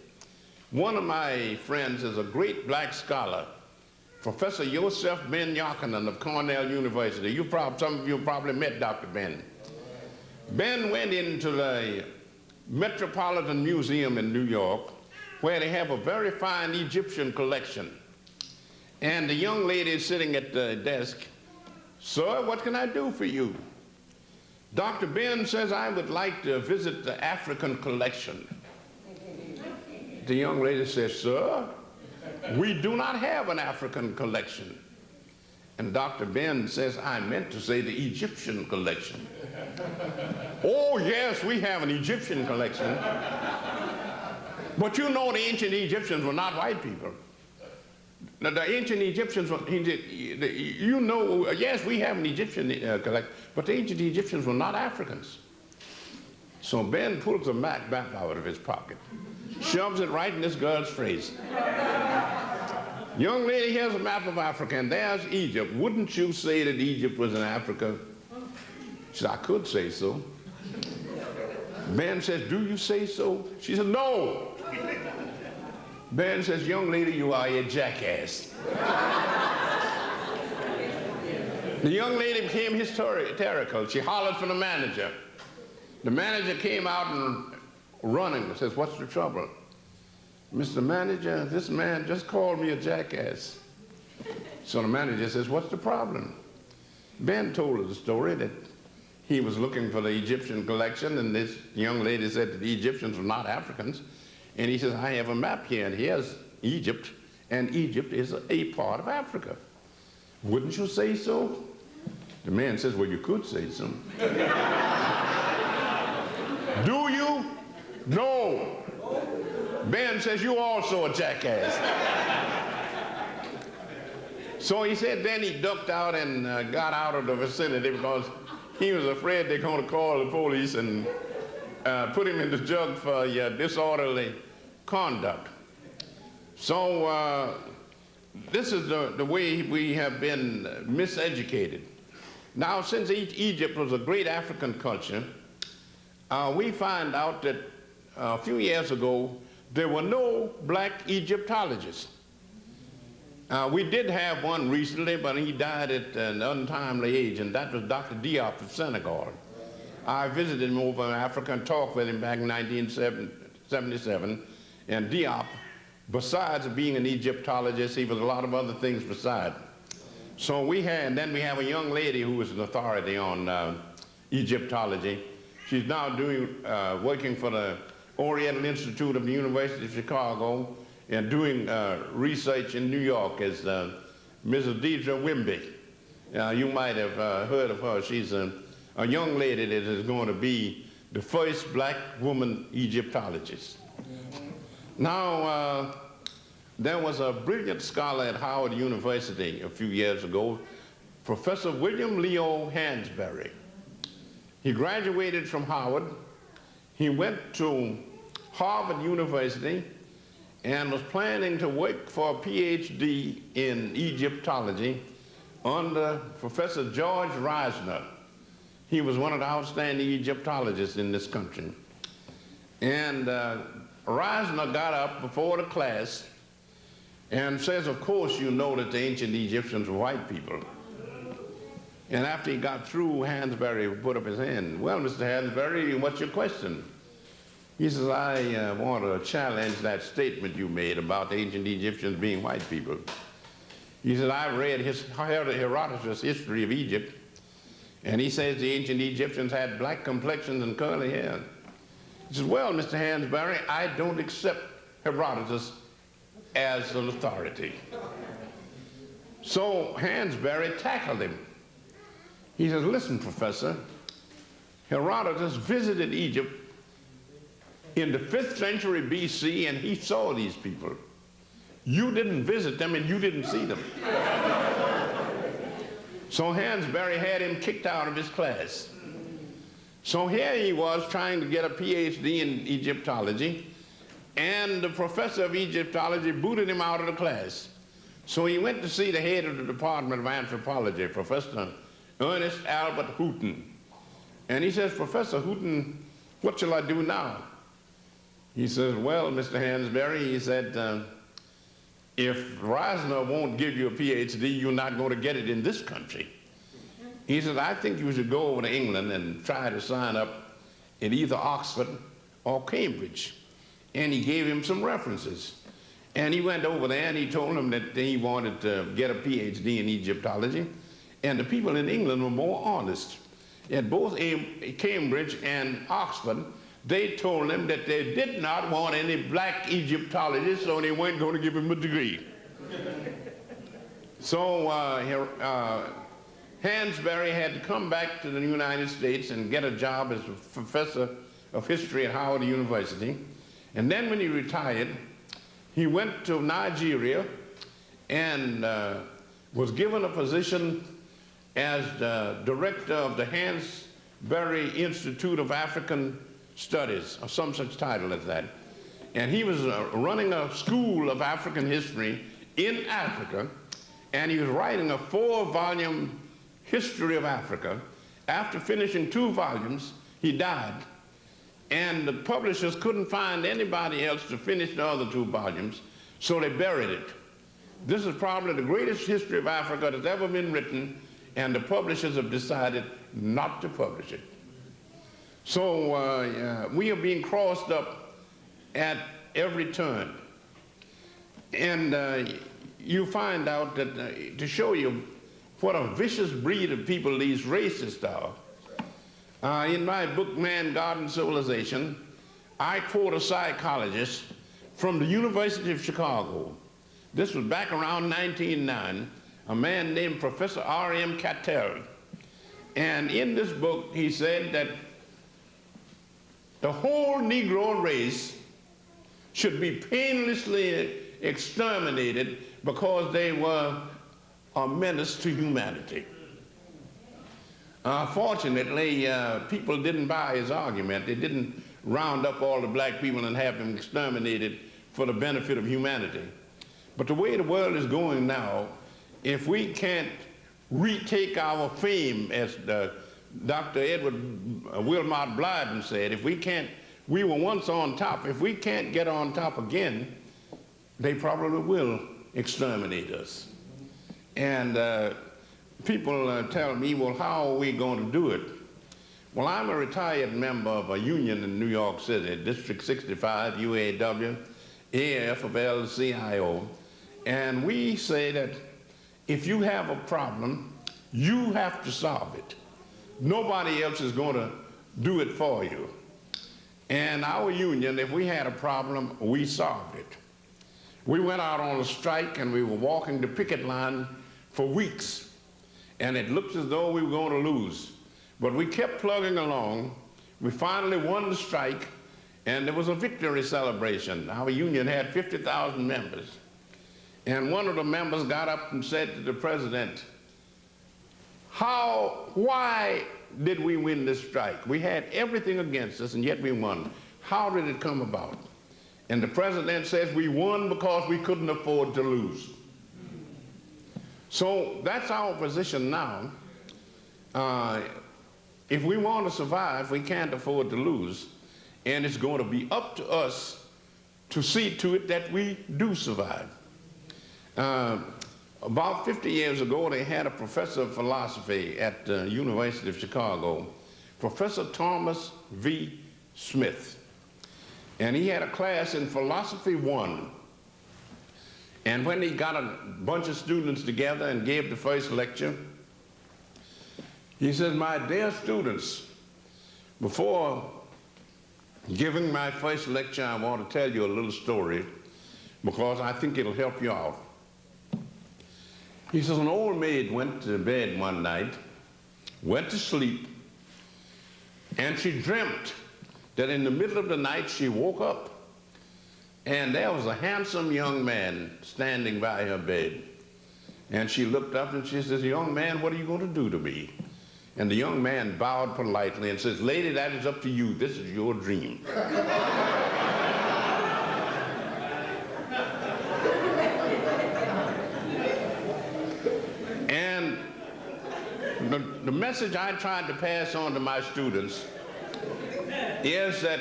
one of my friends is a great black scholar, Professor Yosef Ben Yochanan of Cornell University. Some of you probably met Dr. Ben. Ben went into the Metropolitan Museum in New York, where they have a very fine Egyptian collection. And the young lady is sitting at the desk. Sir, what can I do for you? Dr. Ben says, I would like to visit the African collection. The young lady says, sir, we do not have an African collection. And Dr. Ben says, I meant to say the Egyptian collection. Oh, yes, we have an Egyptian collection. But you know the ancient Egyptians were not white people. Now, the ancient Egyptians, you know, yes, we have an Egyptian collection, but the ancient Egyptians were not Africans. So Ben pulls a map out of his pocket, shoves it right in this girl's face. Young lady, here's a map of Africa, and there's Egypt. Wouldn't you say that Egypt was in Africa? She said, I could say so. Ben says, do you say so? She said, no. Ben says, young lady, you are a jackass. The young lady became hysterical. She hollered for the manager. The manager came out and running and says, what's the trouble? Mr. Manager, this man just called me a jackass. So the manager says, what's the problem? Ben told her the story that he was looking for the Egyptian collection, and this young lady said that the Egyptians were not Africans. And he says, I have a map here, and here's Egypt, and Egypt is a part of Africa. Wouldn't you say so? The man says, well, you could say so. Do you? No. Ben says, you also a jackass. So he said then he ducked out and got out of the vicinity because he was afraid they're going to call the police and put him in the jug for disorderly conduct. So this is the way we have been miseducated. Now, since Egypt was a great African culture, we find out that a few years ago, there were no black Egyptologists. We did have one recently, but he died at an untimely age, and that was Dr. Diop of Senegal. I visited him over in Africa and talked with him back in 1977, and Diop, besides being an Egyptologist, he was a lot of other things besides. So then we have a young lady who is an authority on Egyptology. She's now working for the Oriental Institute of the University of Chicago and doing research in New York as Mrs. Deidre Wimby. You might have heard of her. She's a young lady that is going to be the first black woman Egyptologist. Now, there was a brilliant scholar at Howard University a few years ago, Professor William Leo Hansberry. He graduated from Howard. He went to Harvard University and was planning to work for a PhD in Egyptology under Professor George Reisner. He was one of the outstanding Egyptologists in this country. And Reisner got up before the class and says, of course you know that the ancient Egyptians were white people. And after he got through, Hansberry put up his hand. Well, Mr. Hansberry, what's your question? He says, I want to challenge that statement you made about the ancient Egyptians being white people. He says, I read Herodotus' history of Egypt, and he says the ancient Egyptians had black complexions and curly hair. He says, well, Mr. Hansberry, I don't accept Herodotus as an authority. So Hansberry tackled him. He says, listen, Professor, Herodotus visited Egypt in the 5th century BC, and he saw these people. You didn't visit them, and you didn't see them. So Hansberry had him kicked out of his class. So here he was trying to get a PhD in Egyptology, and the professor of Egyptology booted him out of the class. So he went to see the head of the Department of Anthropology, Professor Ernest Albert Houghton. And he says, Professor Houghton, what shall I do now? He says, well, Mr. Hansberry, he said, if Reisner won't give you a PhD, you're not going to get it in this country. He said, I think you should go over to England and try to sign up in either Oxford or Cambridge. And he gave him some references. And he went over there and he told him that he wanted to get a PhD in Egyptology. And the people in England were more honest. At both Cambridge and Oxford, they told him that they did not want any black Egyptologists, so they weren't going to give him a degree. So Hansberry had to come back to the United States and get a job as a professor of history at Howard University. And then when he retired, he went to Nigeria and was given a position as the director of the Hansberry Institute of African Studies, or some such title as that. And he was running a school of African history in Africa, and he was writing a 4-volume history of Africa. After finishing 2 volumes, he died, and the publishers couldn't find anybody else to finish the other 2 volumes, so they buried it. This is probably the greatest history of Africa that's ever been written, and the publishers have decided not to publish it. So we are being crossed up at every turn. And you find out that to show you what a vicious breed of people these racists are, in my book, Man, God, and Civilization, I quote a psychologist from the University of Chicago. This was back around 1909, a man named Professor R.M. Cattell. And in this book, he said that the whole Negro race should be painlessly exterminated because they were a menace to humanity. Fortunately, people didn't buy his argument. They didn't round up all the black people and have them exterminated for the benefit of humanity. But the way the world is going now, if we can't retake our fame, as Dr. Edward Wilmot Blyden said, if we can't, we were once on top, if we can't get on top again, they probably will exterminate us. And people tell me, well, how are we going to do it? Well, I'm a retired member of a union in New York City, District 65, UAW, AFL-CIO, and we say that if you have a problem, you have to solve it. Nobody else is going to do it for you. And our union, if we had a problem, we solved it. We went out on a strike and we were walking the picket line for weeks, and it looked as though we were going to lose. But we kept plugging along. We finally won the strike, and there was a victory celebration. Our union had 50,000 members. And one of the members got up and said to the president, why did we win this strike? We had everything against us, and yet we won. How did it come about? And the president says, we won because we couldn't afford to lose. So that's our position now. If we want to survive, we can't afford to lose. And it's going to be up to us to see to it that we do survive. About 50 years ago, they had a professor of philosophy at the University of Chicago, Professor Thomas V. Smith. and he had a class in Philosophy 1. And when he got a bunch of students together and gave the first lecture, he says, "My dear students, before giving my first lecture, I want to tell you a little story because I think it'll help you out." He says, "An old maid went to bed one night, went to sleep, and she dreamt that in the middle of the night she woke up and there was a handsome young man standing by her bed. And she looked up and she says, 'Young man, what are you going to do to me?' And the young man bowed politely and says, 'Lady, that is up to you. This is your dream.'" And the message I tried to pass on to my students is that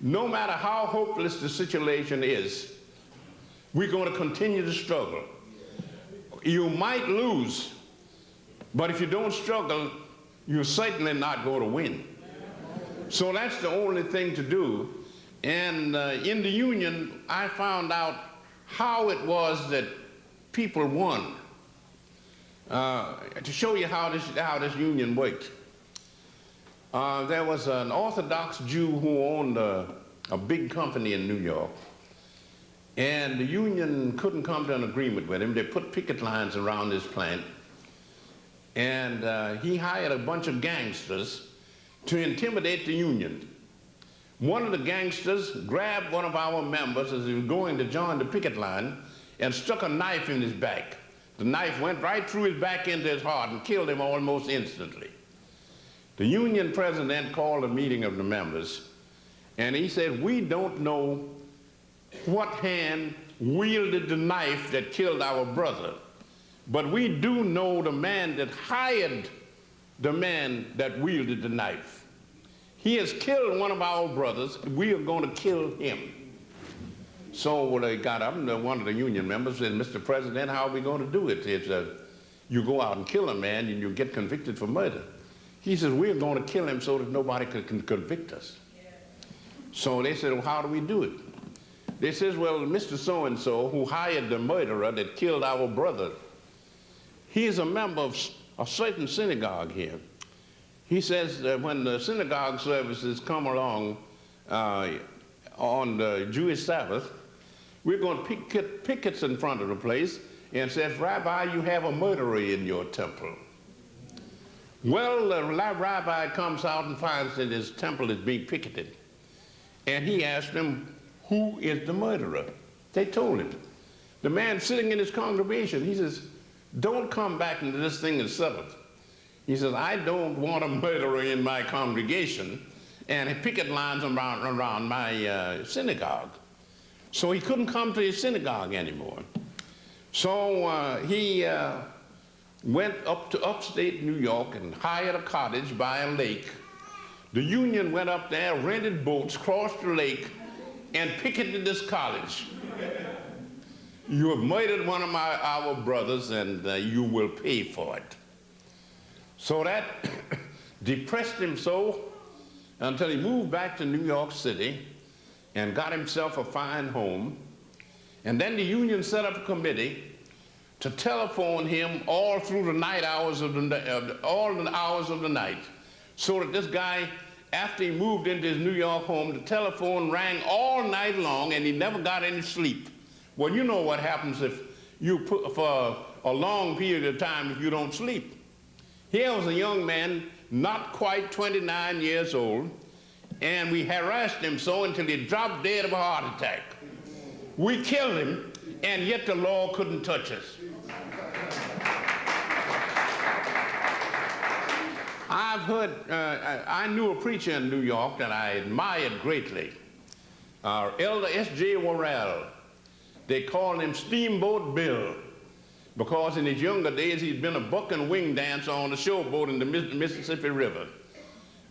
no matter how hopeless the situation is, we're going to continue to struggle. You might lose, but if you don't struggle, you're certainly not going to win. So that's the only thing to do. And in the Union, I found out how it was that people won. To show you how this Union worked. There was an Orthodox Jew who owned a big company in New York, and the Union couldn't come to an agreement with him. They put picket lines around his plant, and he hired a bunch of gangsters to intimidate the Union. One of the gangsters grabbed one of our members as he was going to join the picket line and stuck a knife in his back. The knife went right through his back into his heart and killed him almost instantly. The Union president called a meeting of the members, and he said, "We don't know what hand wielded the knife that killed our brother, but we do know the man that hired the man that wielded the knife. He has killed one of our brothers. We are going to kill him." So they got up, and one of the Union members said, "Mr. President, how are we going to do it? It's, you go out and kill a man, and you get convicted for murder." He says, "We're going to kill him so that nobody can convict us." So they said, "Well, how do we do it?" They says, "Well, Mr. So-and-so, who hired the murderer that killed our brother, he is a member of a certain synagogue here. He says that when the synagogue services come along on the Jewish Sabbath, we're going to picket pickets in front of the place and says, 'Rabbi, you have a murderer in your temple.' Well, the rabbi comes out and finds that his temple is being picketed. And he asked them, 'Who is the murderer?' They told him. The man sitting in his congregation, he says, 'Don't come back into this thing and settle it.' He says, 'I don't want a murderer in my congregation and picket lines around my synagogue.' So he couldn't come to his synagogue anymore. So he went up to upstate New York and hired a cottage by a lake. The Union went up there, rented boats, crossed the lake, and picketed this college. 'You have murdered one of our brothers, and you will pay for it.' So that depressed him so until he moved back to New York City and got himself a fine home. And then the Union set up a committee to telephone him all through the night hours of all the hours of the night, so that this guy, after he moved into his New York home, the telephone rang all night long and he never got any sleep. Well, you know what happens if you put for a long period of time if you don't sleep. Here was a young man, not quite 29 years old, and we harassed him so until he dropped dead of a heart attack. We killed him, and yet the law couldn't touch us. I've heard, I knew a preacher in New York that I admired greatly, Elder S.J. Worrell. They called him Steamboat Bill, because in his younger days he'd been a buck and wing dancer on a showboat in the Mississippi River.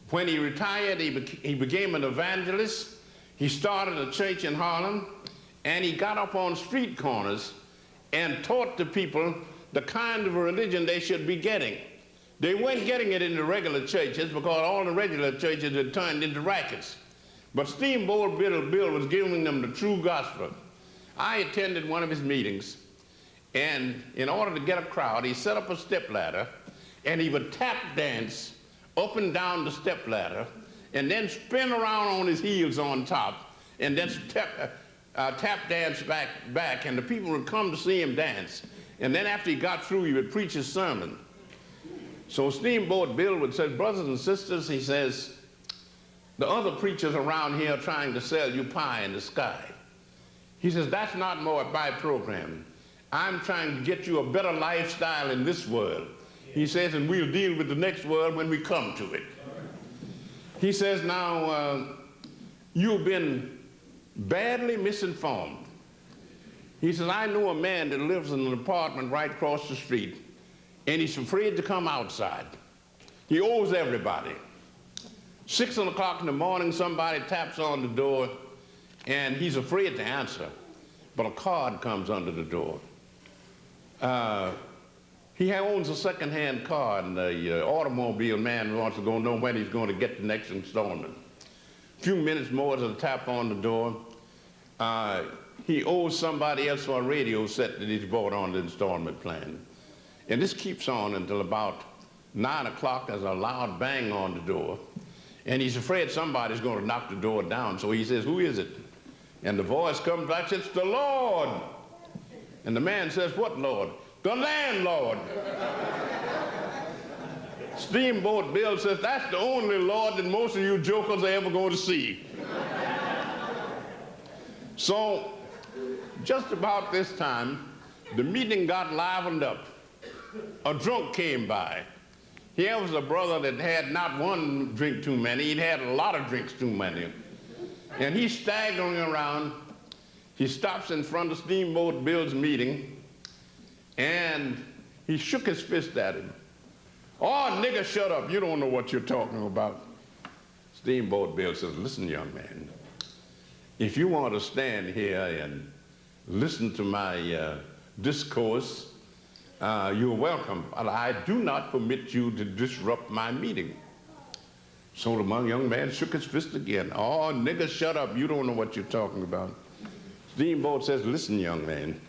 When he retired, he became an evangelist. He started a church in Harlem, and he got up on street corners and taught the people the kind of religion they should be getting. They weren't getting it in the regular churches because all the regular churches had turned into rackets. But Steamboat Bill was giving them the true gospel. I attended one of his meetings, and in order to get a crowd, he set up a stepladder, and he would tap dance up and down the stepladder, and then spin around on his heels on top, and then tap dance back, and the people would come to see him dance. And then after he got through, he would preach his sermon. So Steamboat Bill would say, brothers and sisters, he says, the other preachers around here are trying to sell you pie in the sky. He says, that's not my program. I'm trying to get you a better lifestyle in this world. He says, and we'll deal with the next world when we come to it. He says, now, you've been badly misinformed. He says, I know a man that lives in an apartment right across the street, and he's afraid to come outside. He owes everybody. 6 o'clock in the morning, somebody taps on the door, and he's afraid to answer, but a card comes under the door. He owns a second-hand car, and the automobile man wants to go know when he's going to get the next installment. A few minutes more to the tap on the door. He owes somebody else for a radio set that he's bought on the installment plan. And this keeps on until about 9 o'clock. There's a loud bang on the door. And he's afraid somebody's going to knock the door down. So he says, who is it? And the voice comes back, it's the Lord. And the man says, what Lord? The landlord. Steamboat Bill says, that's the only Lord that most of you jokers are ever going to see. So, just about this time, the meeting got livened up. A drunk came by. Here was a brother that had not one drink too many, he'd had a lot of drinks too many. And he's staggering around. He stops in front of Steamboat Bill's meeting, and he shook his fist at him. Oh, nigga, shut up. You don't know what you're talking about. Steamboat Bill says, listen, young man, if you want to stand here and listen to my discourse, you're welcome. But I do not permit you to disrupt my meeting. So the young man shook his fist again. Oh, nigga, shut up. You don't know what you're talking about. Steamboat says, listen, young man,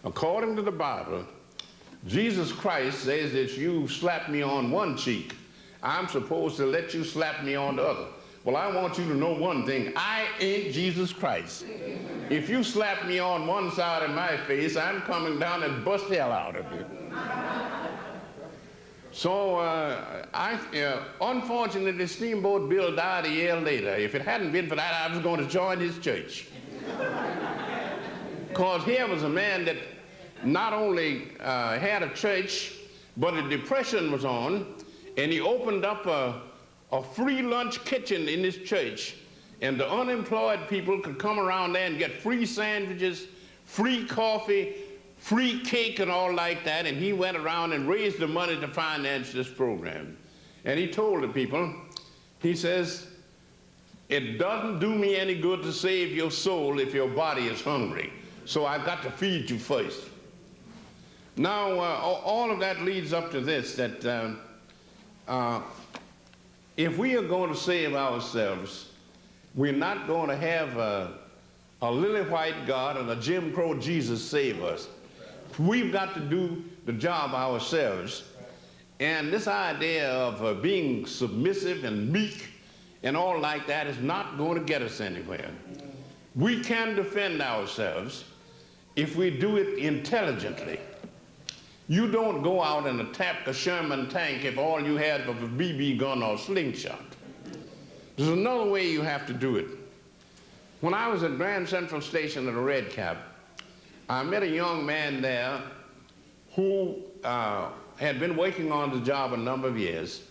according to the Bible, Jesus Christ says that you slap me on one cheek, I'm supposed to let you slap me on the other. Well, I want you to know one thing. I ain't Jesus Christ. If you slap me on one side of my face, I'm coming down and bust hell out of you. So, unfortunately, Steamboat Bill died a year later. If it hadn't been for that, I was going to join his church. Because here was a man that not only had a church, but a depression was on, and he opened up a free lunch kitchen in his church, and the unemployed people could come around there and get free sandwiches, free coffee, free cake and all like that, and he went around and raised the money to finance this program. And he told the people, he says, it doesn't do me any good to save your soul if your body is hungry, so I've got to feed you first. Now, all of that leads up to this, that if we are going to save ourselves, we're not going to have a lily white God and a Jim Crow Jesus save us. We've got to do the job ourselves. And this idea of being submissive and meek and all like that is not going to get us anywhere. We can defend ourselves if we do it intelligently. You don't go out and attack a Sherman tank if all you had was a BB gun or a slingshot. There's another way you have to do it. When I was at Grand Central Station at a Red Cap, I met a young man there who had been working on the job a number of years,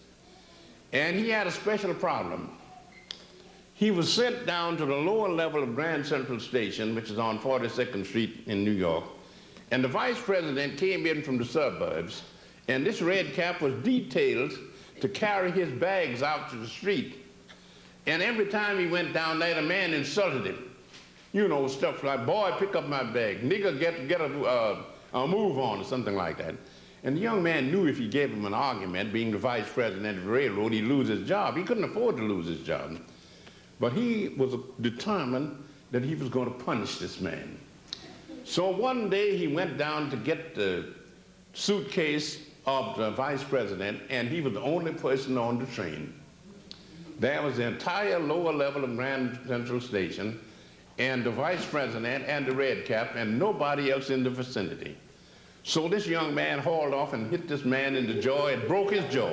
and he had a special problem. He was sent down to the lower level of Grand Central Station, which is on 42nd Street in New York, and the vice president came in from the suburbs, and this red cap was detailed to carry his bags out to the street. And every time he went down there, the man insulted him. You know, stuff like, boy, pick up my bag, nigga, get a move on, or something like that. And the young man knew if he gave him an argument, being the vice president of the railroad, he'd lose his job. He couldn't afford to lose his job. But he was determined that he was going to punish this man. So one day he went down to get the suitcase of the vice president, and he was the only person on the train. There was the entire lower level of Grand Central Station, and the vice president and the red cap, and nobody else in the vicinity. So this young man hauled off and hit this man in the jaw and broke his jaw.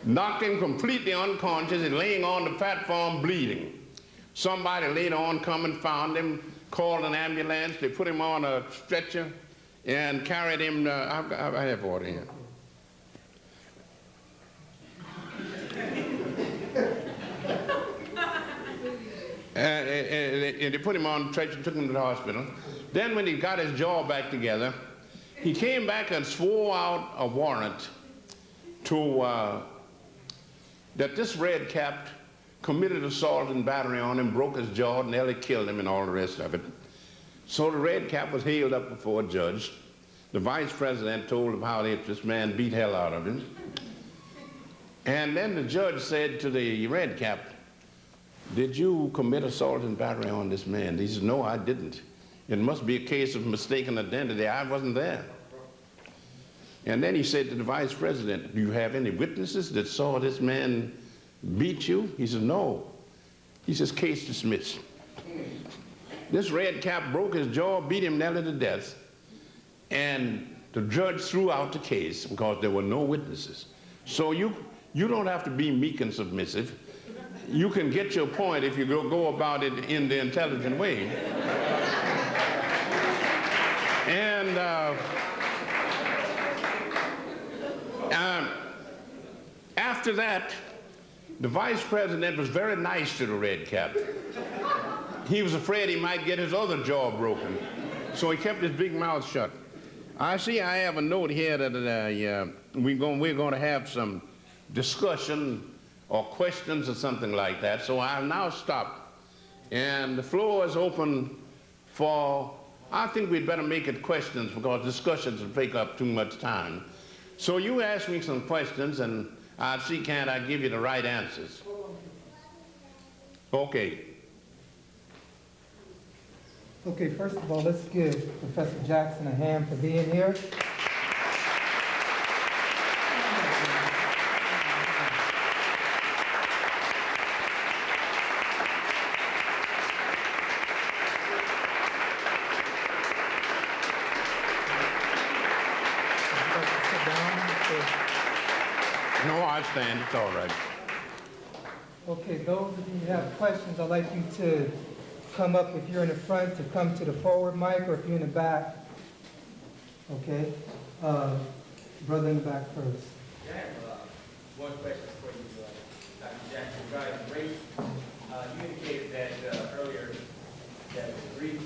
Knocked him completely unconscious and laying on the platform bleeding. Somebody later on come and found him, called an ambulance, they put him on a stretcher and carried him, I have water here. And they put him on the stretcher and took him to the hospital. Then when he got his jaw back together, he came back and swore out a warrant to, that this red cap committed assault and battery on him, broke his jaw, nearly killed him and all the rest of it. So the red cap was hailed up before a judge. The vice president told him how this man beat hell out of him. And then the judge said to the red cap, "Did you commit assault and battery on this man?" He said, "No, I didn't. It must be a case of mistaken identity. I wasn't there." And then he said to the vice president, "Do you have any witnesses that saw this man beat you?" He said, "No." He says, "Case dismissed." This red cap broke his jaw, beat him nearly to death, and the judge threw out the case because there were no witnesses. So you don't have to be meek and submissive. You can get your point if you go about it in the intelligent way. And after that, the vice president was very nice to the red cap. He was afraid he might get his other jaw broken, so he kept his big mouth shut. I see I have a note here that we're going to have some discussion or questions or something like that, so I'll now stop. And the floor is open for, I think we'd better make it questions because discussions will take up too much time. So you ask me some questions and I'll see can I give you the right answers. Okay. Okay, first of all, let's give Professor Jackson a hand for being here. No, I stand. It's all right. Okay, those of you who have questions, I'd like you to come up if you're in the front, to come to the forward mic, or if you're in the back. Okay. Brother in the back first. I have one question for you, Dr. Jackson, regarding race. You indicated that earlier that the Greeks,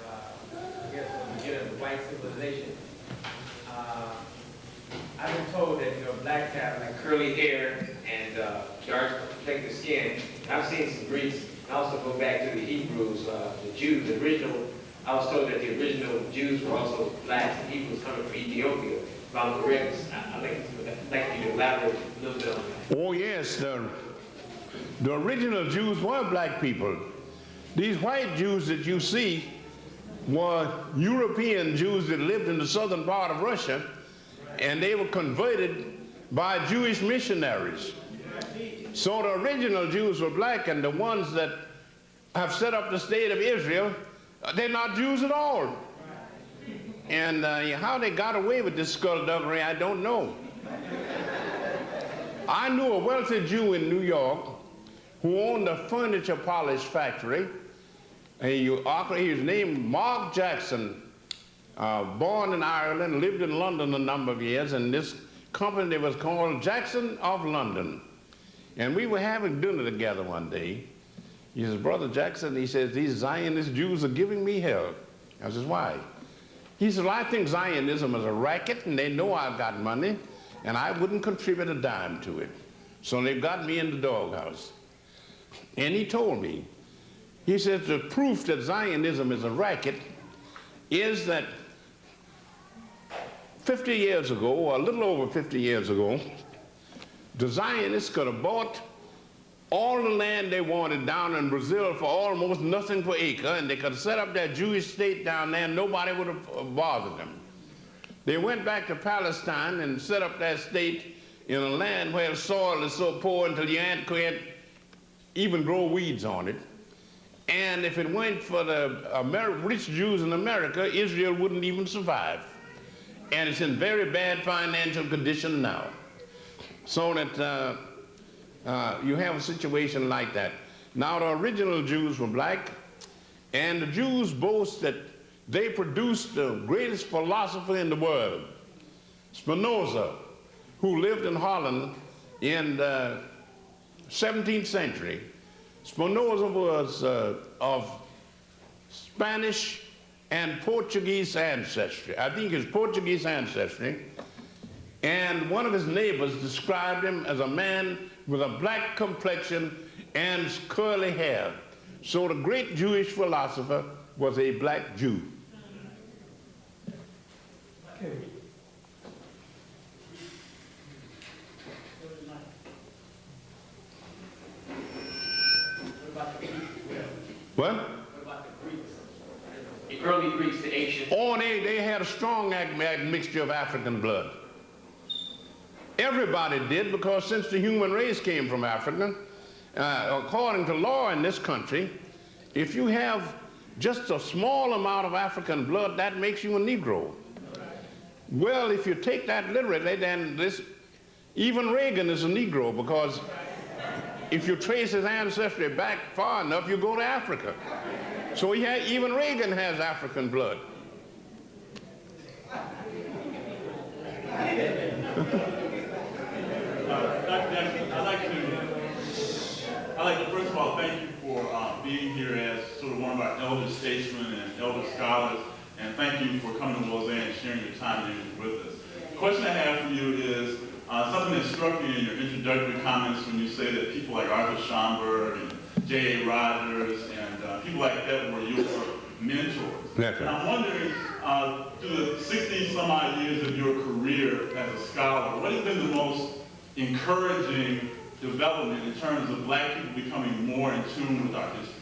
I guess, were the beginning of the white civilization. I've been told that, blacks have like curly hair and dark complected skin. I've seen some Greeks. I also go back to the Hebrews, the Jews, the original. I was told that the original Jews were also blacks and Hebrews coming from Ethiopia. If I'm correct, I'd like you to elaborate a little bit on that. Oh yes, the original Jews were black people. These white Jews that you see were European Jews that lived in the southern part of Russia, and they were converted by Jewish missionaries. So the original Jews were black, and the ones that have set up the state of Israel, they're not Jews at all. And how they got away with this skullduggery, I don't know. I knew a wealthy Jew in New York who owned a furniture polish factory. He was named Mark Jackson, born in Ireland, lived in London a number of years, and this company was called Jackson of London. And we were having dinner together one day. He says, "Brother Jackson," he says, "these Zionist Jews are giving me hell." I says, "Why?" He says, "Well, I think Zionism is a racket, and they know I've got money, and I wouldn't contribute a dime to it. So they've got me in the doghouse." And he told me, he says, the proof that Zionism is a racket is that 50 years ago, or a little over 50 years ago, the Zionists could have bought all the land they wanted down in Brazil for almost nothing per acre, and they could set up their Jewish state down there and nobody would have bothered them. They went back to Palestine and set up that state in a land where the soil is so poor until you can't even grow weeds on it. And if it weren't for the rich Jews in America, Israel wouldn't even survive. And it's in very bad financial condition now. So that you have a situation like that. Now, the original Jews were black, and the Jews boast that they produced the greatest philosopher in the world, Spinoza, who lived in Holland in the 17th century. Spinoza was of Spanish and Portuguese ancestry. I think his Portuguese ancestry. And one of his neighbors described him as a man with a black complexion and curly hair. So the great Jewish philosopher was a black Jew. Okay. What? What about the Greeks? The early Greeks, the ancient. Oh, they had a strong mixture of African blood. Everybody did, because since the human race came from Africa, according to law in this country, if you have just a small amount of African blood, that makes you a Negro. Well, if you take that literally, then even Reagan is a Negro, because if you trace his ancestry back far enough, you go to Africa. So even Reagan has African blood. I'd like to first of all thank you for being here as sort of one of our elder statesmen and elder scholars, and thank you for coming to Lausanne and sharing your time with us. The question I have for you is something that struck me in your introductory comments when you say that people like Arthur Schomburg and J.A. Rogers and people like that were your mentors. That's right. And I'm wondering, through the 60 some odd years of your career as a scholar, what has been the most encouraging development in terms of black people becoming more in tune with our history?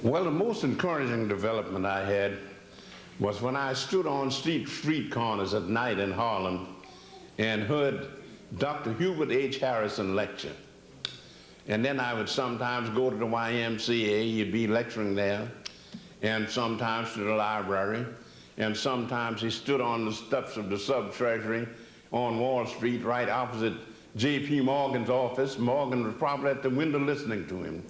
Well, the most encouraging development I had was when I stood on street corners at night in Harlem and heard Dr. Hubert H. Harrison lecture. And then I would sometimes go to the YMCA, he'd be lecturing there, and sometimes to the library, and sometimes he stood on the steps of the sub-treasury on Wall Street right opposite J.P. Morgan's office. Morgan was probably at the window listening to him.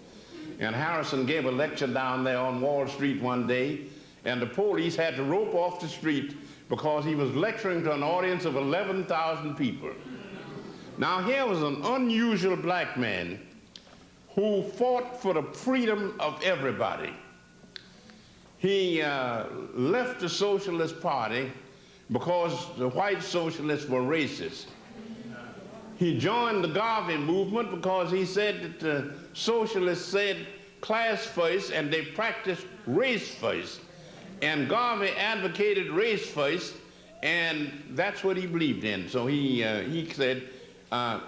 And Harrison gave a lecture down there on Wall Street one day, and the police had to rope off the street because he was lecturing to an audience of 11,000 people. Now here was an unusual black man who fought for the freedom of everybody. He left the Socialist Party because the white socialists were racist. He joined the Garvey movement because he said that the socialists said class first and they practiced race first. And Garvey advocated race first, and that's what he believed in. So he said, I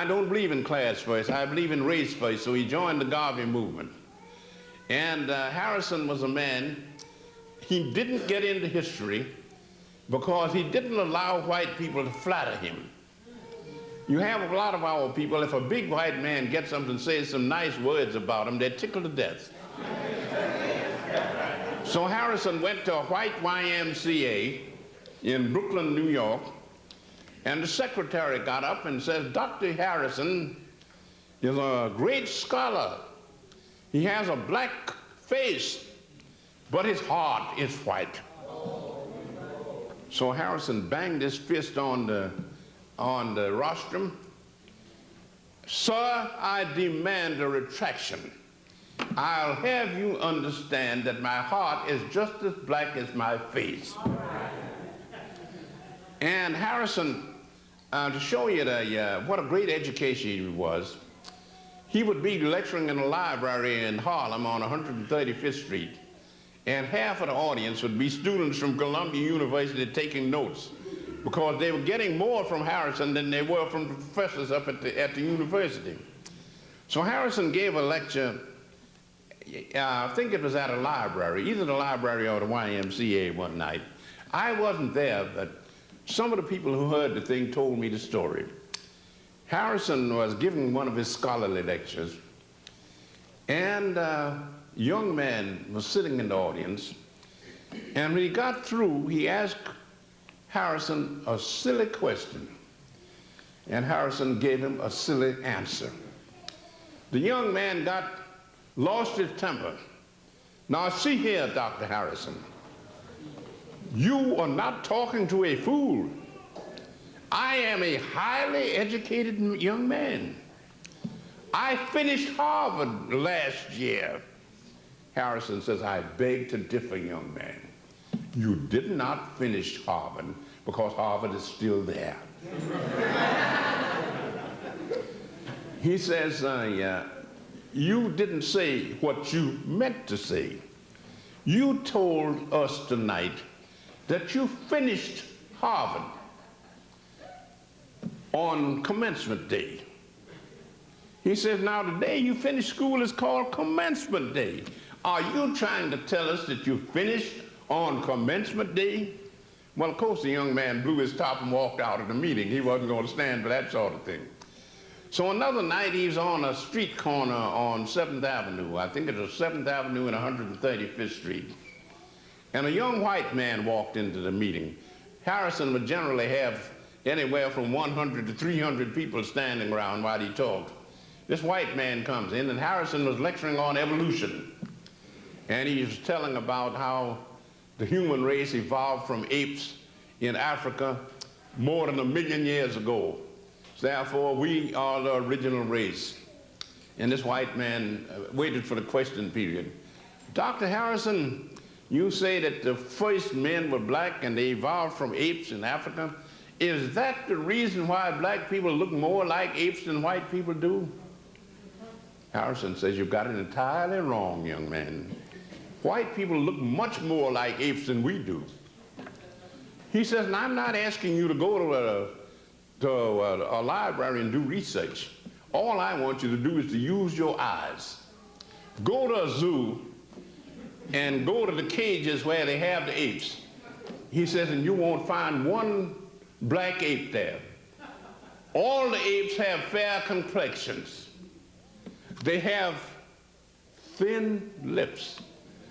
don't believe in class first, I believe in race first. So he joined the Garvey movement. And Harrison was a man, he didn't get into history because he didn't allow white people to flatter him. You have a lot of our people, if a big white man gets them and says some nice words about him, they're tickled to death. So Harrison went to a white YMCA in Brooklyn, New York, and the secretary got up and says, Dr. Harrison is a great scholar. He has a black face, but his heart is white. So Harrison banged his fist on the rostrum. Sir, I demand a retraction. I'll have you understand that my heart is just as black as my face. And Harrison, to show you what a great education he was, he would be lecturing in a library in Harlem on 135th Street, and half of the audience would be students from Columbia University taking notes. because they were getting more from Harrison than they were from the professors up at the university. So Harrison gave a lecture, I think it was at a library, either the library or the YMCA one night. I wasn't there, but some of the people who heard the thing told me the story. Harrison was giving one of his scholarly lectures, and a young man was sitting in the audience, and when he got through, he asked Harrison a silly question, and Harrison gave him a silly answer. The young man lost his temper. Now see here, Dr. Harrison, you are not talking to a fool. I am a highly educated young man. I finished Harvard last year. Harrison says, I beg to differ, young man. You did not finish Harvard because Harvard is still there. He says, you didn't say what you meant to say. You told us tonight that you finished Harvard on commencement day. He says, now the day you finish school is called commencement day. Are you trying to tell us that you finished on commencement day? Well, of course, the young man blew his top and walked out of the meeting. He wasn't going to stand for that sort of thing. So another night, he was on a street corner on 7th Avenue. I think it was 7th Avenue and 135th Street. And a young white man walked into the meeting. Harrison would generally have anywhere from 100 to 300 people standing around while he talked. This white man comes in, and Harrison was lecturing on evolution. And he was telling about how the human race evolved from apes in Africa more than 1 million years ago. Therefore, we are the original race. And this white man waited for the question period. Dr. Harrison, you say that the first men were black and they evolved from apes in Africa. Is that the reason why black people look more like apes than white people do? Harrison says, you've got it entirely wrong, young man. White people look much more like apes than we do. He says, and I'm not asking you to go to a library and do research. All I want you to do is to use your eyes. Go to a zoo and go to the cages where they have the apes. He says, and you won't find one black ape there. All the apes have fair complexions. They have thin lips.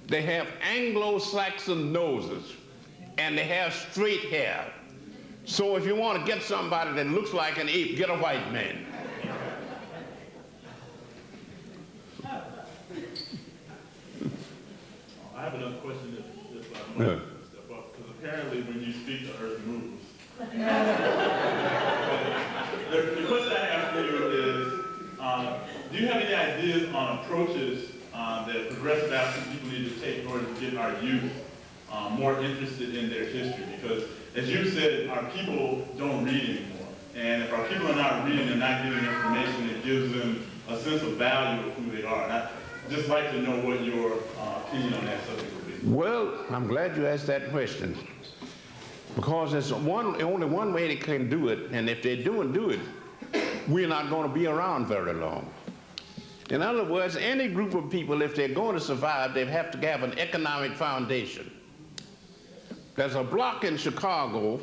They have Anglo-Saxon noses, and they have straight hair. So if you want to get somebody that looks like an ape, get a white man. I have another question if I might step up, because apparently when you speak, the earth moves. The question I have for you is, do you have any ideas on approaches that progressive African people need to take in order to get our youth more interested in their history? Because, as you said, our people don't read anymore. And if our people are not reading and not getting information, it gives them a sense of value of who they are. And I'd just like to know what your opinion on that subject would be. Well, I'm glad you asked that question. Because there's only one way they can do it, and if they do it, we're not going to be around very long. In other words, any group of people, if they're going to survive, they have to have an economic foundation. There's a block in Chicago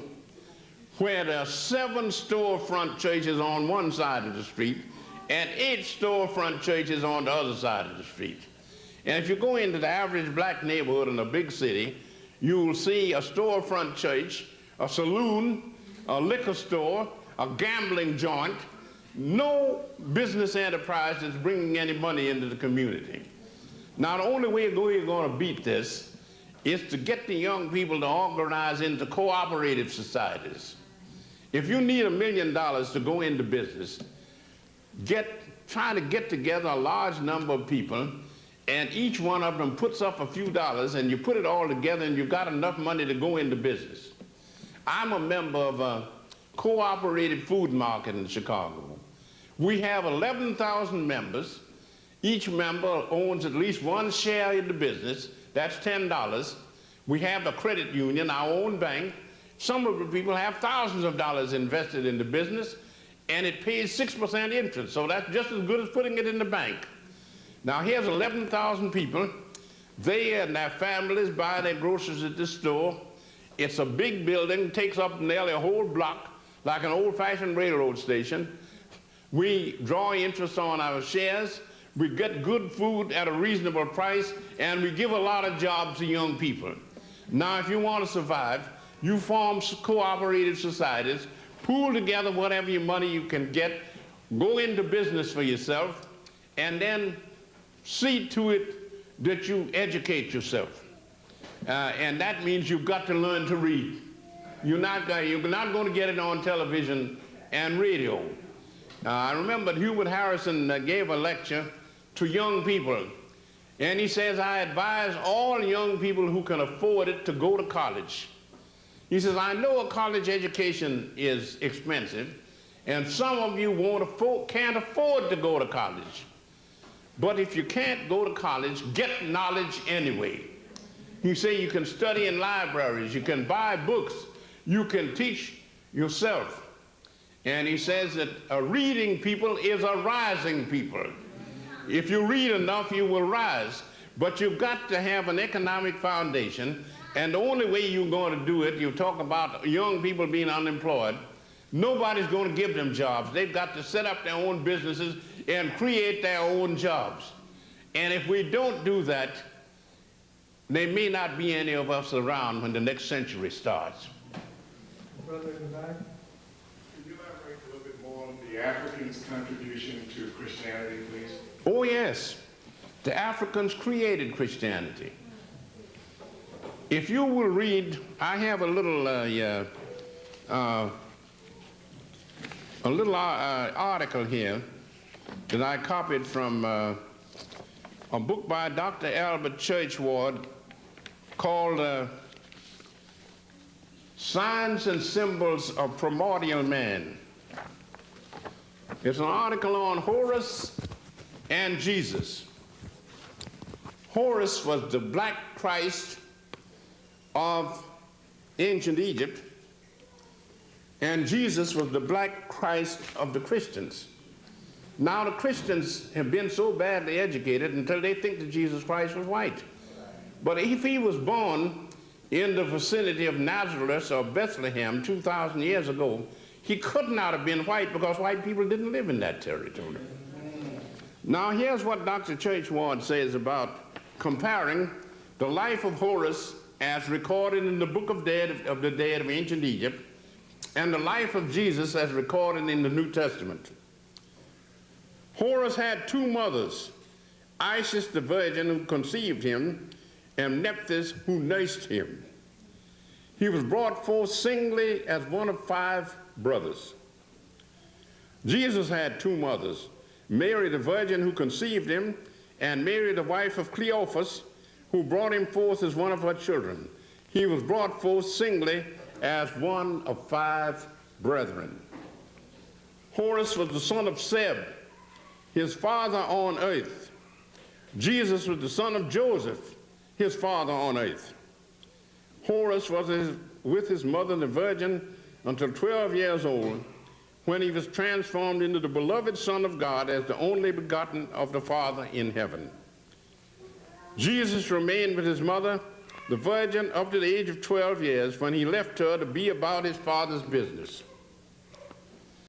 where there are 7 storefront churches on one side of the street and 8 storefront churches on the other side of the street. And if you go into the average black neighborhood in a big city, you'll see a storefront church, a saloon, a liquor store, a gambling joint, no business enterprise that's bringing any money into the community. Now, the only way we're going to beat this is to get the young people to organize into cooperative societies. If you need $1 million to go into business, try to get together a large number of people, and each one of them puts up a few dollars, and you put it all together, and you've got enough money to go into business. I'm a member of a cooperative food market in Chicago. We have 11,000 members. Each member owns at least one share in the business. That's $10. We have a credit union, our own bank, Some of the people have thousands of dollars invested in the business, and it pays 6% interest, so that's just as good as putting it in the bank. Now here's 11,000 people. They and their families buy their groceries at this store. It's a big building, takes up nearly a whole block, like an old-fashioned railroad station. We draw interest on our shares. We get good food at a reasonable price, and we give a lot of jobs to young people. Now, if you want to survive, you form cooperative societies, pool together whatever your money you can get, go into business for yourself, and then see to it that you educate yourself. And that means you've got to learn to read. You're not going to get it on television and radio. I remember Hubert Harrison gave a lecture to young people, and he says, I advise all young people who can afford it to go to college. He says, I know a college education is expensive, and some of you can't afford to go to college. But if you can't go to college, get knowledge anyway. He says you can study in libraries, you can buy books, you can teach yourself. And he says that a reading people is a rising people. If you read enough, you will rise. But you've got to have an economic foundation, and the only way you're going to do it, you talk about young people being unemployed, nobody's going to give them jobs. They've got to set up their own businesses and create their own jobs. And if we don't do that, there may not be any of us around when the next century starts. Brother in the back. Could you elaborate a little bit more on the Africans' contribution to Christianity, please? Oh, yes. The Africans created Christianity. If you will read, I have a little article here that I copied from a book by Dr. Albert Churchward called Signs and Symbols of Primordial Man. It's an article on Horus and Jesus. Horus was the black Christ of ancient Egypt, and Jesus was the black Christ of the Christians. Now the Christians have been so badly educated until they think that Jesus Christ was white. But if he was born in the vicinity of Nazareth or Bethlehem 2,000 years ago, he could not have been white because white people didn't live in that territory. Now here's what Dr. Churchward says about comparing the life of Horus as recorded in the Book of the Dead of ancient Egypt and the life of Jesus as recorded in the New Testament. Horus had two mothers, Isis the virgin who conceived him, and Nephthys who nursed him. He was brought forth singly as one of 5 brothers. Jesus had two mothers, Mary the virgin who conceived him, and Mary the wife of Cleophas, who brought him forth as one of her children. He was brought forth singly as one of 5 brethren. Horus was the son of Seb, his father on earth. Jesus was the son of Joseph, his father on earth. Horus was with his mother the virgin until 12 years old, when he was transformed into the beloved Son of God as the only begotten of the Father in heaven. Jesus remained with his mother, the virgin, up to the age of 12 years, when he left her to be about his Father's business.